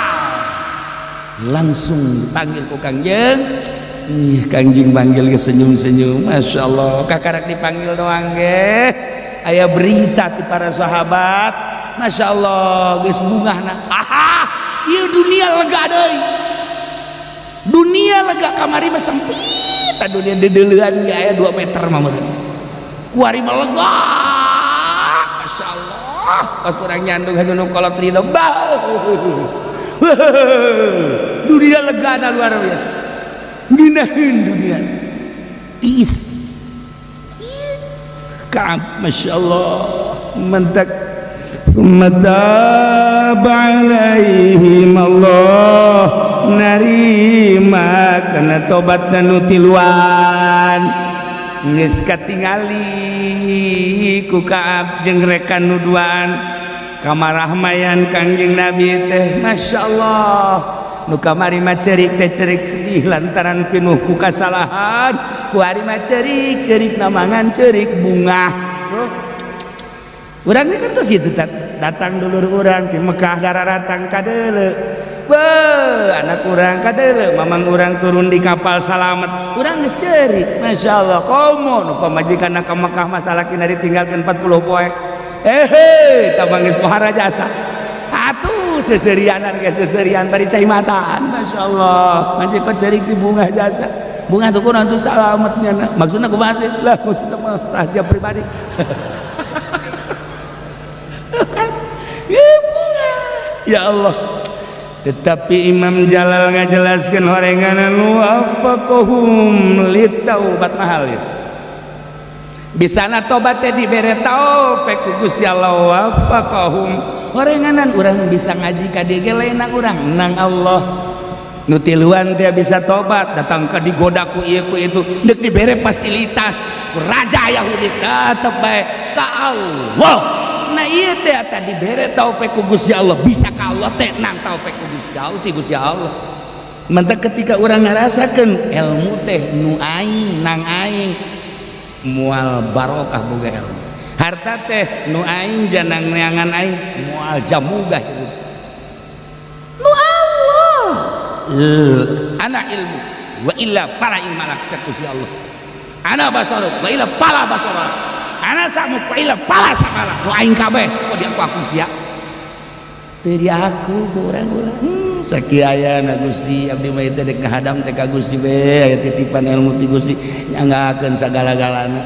langsung dipanggil ku Kangjeng. Kangjeng panggil ge senyum-senyum Masya Allah kakarak dipanggil doang ge aya berita ti para sahabat Masya Allah geus bungahna aha ieu dunia lega deui dunia lega kamari mah sempit dunia dedeleuan ge aya 2 meter mah meureun kuari mah lega Masya Allah pas urang nyandung hanu kolot ridho dunia legana luar biasa nginahin dunia tiis Kaab Masya Allah mentak summatab alaihim Allah narima kana tobat nu tiluan geus katingali ku Kaab jeung rekan nuduan kamarahmayan Kangjeng Nabi teh Masya Allah nu kamari mah cerik teh cerik sedih lantaran pinuh ku kasalahan ku ari mah cerik namangan cerik bunga urang kan tos kitu datang dulur urang ti Mekah dararatang ka deuleu beuh anak urang ka deuleu mamang urang turun di kapal salamet urang geus cerik Masya Allah komo nu pamajikanna ka Mekah masalahna ditinggalkeun 40 poe tabang geus pohara jasa atuh seserianan ge seserian bari cai mataan Masya Allah manjing kok cerik si bunga jasa bunga tuh kunaon tuh salametnya maksudna kumaha teh lah maksudna mah rahasia pribadi bunga ya Allah tetapi Imam Jalal ngajelaskeun horenganan wafaqahum litaubat mahal ya bisana tobat teh dibere taufik ku Gusti Allah wafaqahum horenganan urang bisa ngaji ka dieu ge lainna urang nang Allah nu tiluan teh bisa tobat datang ka digoda ku ieu ku itu deuk dibere fasilitas ku raja Yahudi tetep bae ka Allah nah ieu teh eta dibere taufik ku Gusti Allah bisa ka Allah teh nang taufik ku Gusti Allah ti Gusti Allah mentek ketika urang ngarasakeun ilmu teh nu aing nang aing mual barokah boga ilmu harta teh nu aing janang neangan aing mual jamugah hirup nu Allah ana ilmu wa illa pala ilmalak Gusti Allah ana basaruk wa illa pala basaruk ana samuk wa illa pala sakala nu aing kabeh kok di aku sia teu di aku urang-urang sakieu ayana Gusti abdi mah teh dek ngahadam teh ka Gusti we aya titipan ilmu ti Gusti nyanggakeun sagala-galana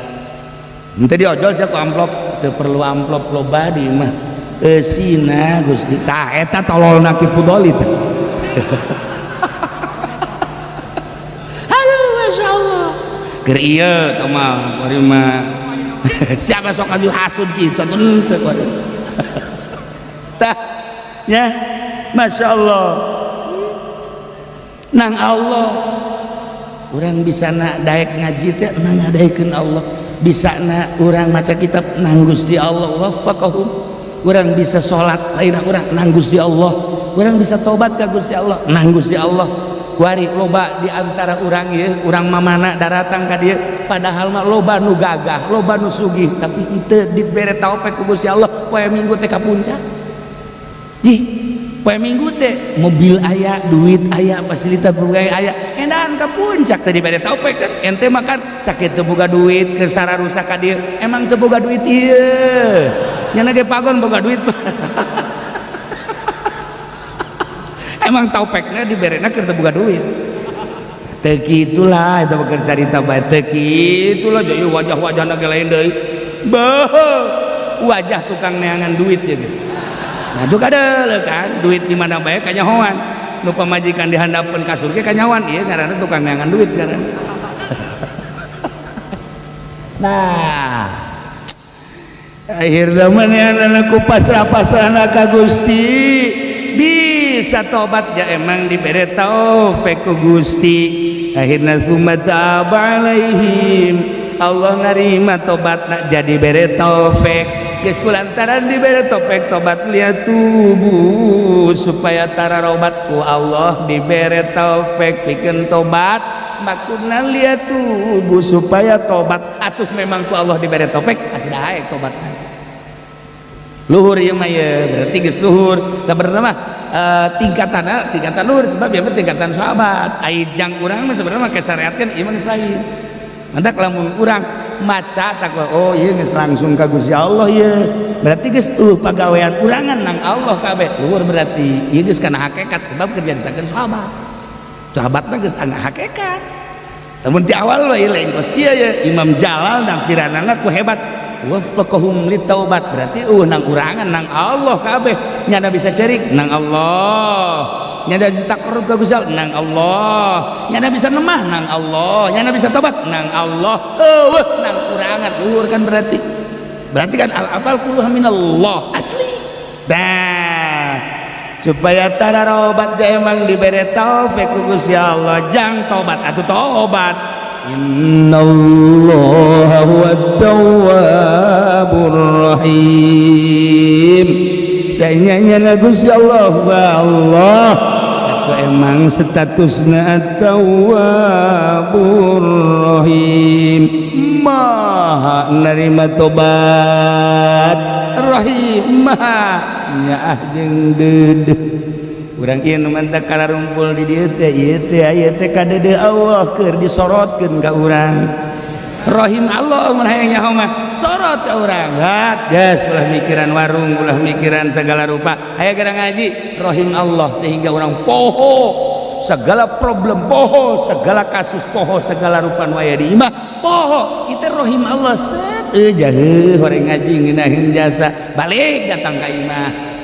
Ente diojol sia ku amplop, teu perlu amplop loba di mah. Eusina Gusti. Tah eta tololna ki Pudoli teh. Aduh, masyaallah. Keur ieu tah mah bari mah. Siapa sok aju hasud kitu atuh teu bari. Tah ya, masyaallah. Nang Allah urang bisa na daek ngaji teh nang ngadaekeun Allah, bisa na urang maca kitab nang Gusti Allah waffaqahum, urang bisa salat lain urang nang Gusti Allah, urang bisa tobat ka Gusti Allah nang Gusti Allah. Kuari loba di antara urang ieu urang mamana daratang ka dieu padahal mah loba nu gagah loba nu sugih tapi henteu dibere taufik ku Gusti Allah poe Minggu teh ka puncak. Jih poe Minggu teh mobil aya, duit aya, fasilitas berbagai aya, endahan ka puncak teh dibere taufik kan. Ente makan sakit teu boga duit keur sararusa ka dieu, emang teu boga duit ieu. Nya ge pagon boga duit. Emang taufekna diberena keur teu boga duit. Teu kitulah eta keur carita bae teu kitulah jadi wajah-wajahna ge lain deui. Beuh, wajah tukang neangan duit ya gitu. Nah itu kadel kan duit di mana bae kanyahoan nu pamajikan dihandapkeun ka surga kanyahoan ieu ngaranna tukang neangan duit ngaranna. Nah akhir zaman ya ku pasrah-pasrahna ka Gusti bisa tobat ya emang diberi taufik ku Gusti. Akhirna summa taba alaihim Allah narima tobatna jadi bere taufik. Geus kulantaran diberi taufik tobat liat tubuh supaya tararobat ku Allah diberi taufik pikeun tobat maksudna liat tubuh supaya tobat atuh memang ku Allah diberi taufik atuh daek tobatna. Luhur ieu mah ye berarti geus luhur sabarna mah tingkatan luhur sebab ieu tingkatan sahabat. Aijang urang mah sebenarnya kesyariatkeun ieu mah geus lain. Mantak lamun urang maca tak oh ieu geus langsung ka Gusti Allah ieu. Berarti geus pagawean urangan nang Allah kabeh. Luhur berarti ieu geus kana hakikat sebab kerja ditakeun sahabat. Sahabatna geus ana hakikat. Lamun di awal we lain kos kieu ye Imam Jalal nafsiranana ku hebat. Waffaqahum litaubat berarti nang urangan nang Allah kabeh nyana bisa cerik nang Allah, nyana bisa takarrub ka Gusti Allah nang Allah, nyana bisa nemah nang Allah, nyana bisa tobat nang Allah. Nang urangan luhur kan berarti kan al-afal kulluha minallah asli. Dah supaya tararobat ja emang dibere taufik ku Gusti Allah jang tobat atuh tobat. Innallaha huwat tawwabur rahim. Sayanya Gusti Allah wa Allah itu emang statusna at-tawwabur rahim maha nerima tobat rahim maha nyaah jeung deudeuh. Urang ieu nu mantak kalarumpul di dieu teh ieu teh aya teh kadede Allah keur disorotkeun ka urang. Rahim Allah mun hayang nyaho mah sorot ka urang. Gas ulah mikiran warung, ulah mikiran segala rupa. Aya gara ngaji rahim Allah sehingga urang poho segala problem poho, segala kasus poho, segala rupa nu aya di imah poho. Itu rahim Allah set eueuh horeng ngaji ngeunaheun jasa balik datang ka imah.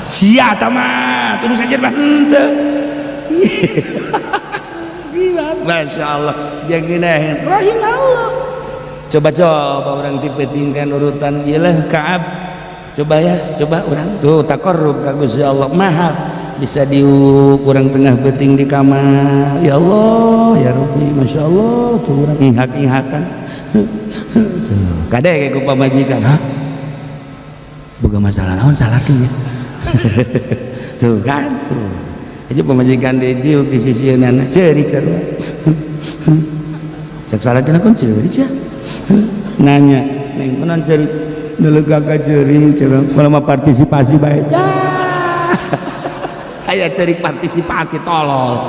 Sia tamah terus saja mah henteu. Masya Allah jangan rahim Allah. Coba orang dipetingkan urutan ialah Kaab. Coba ya, coba orang tuh takarrub ka Gusti Allah maha bisa diuk orang tengah beting di kamar. Ya Allah ya Rabbi Masya Allah tuh orang ihak-ihakan. Kade kayak ku pamajikan ha. Boga masalah naon salaki ya. Tuh kan tuh aja pemajikan dieu di sisi nana ceurik sarua cek salahkeun kun ceurik ya nanya neng kunaon ceurik neulegaga ceurik kalau mah partisipasi bae aya ceurik partisipasi tolol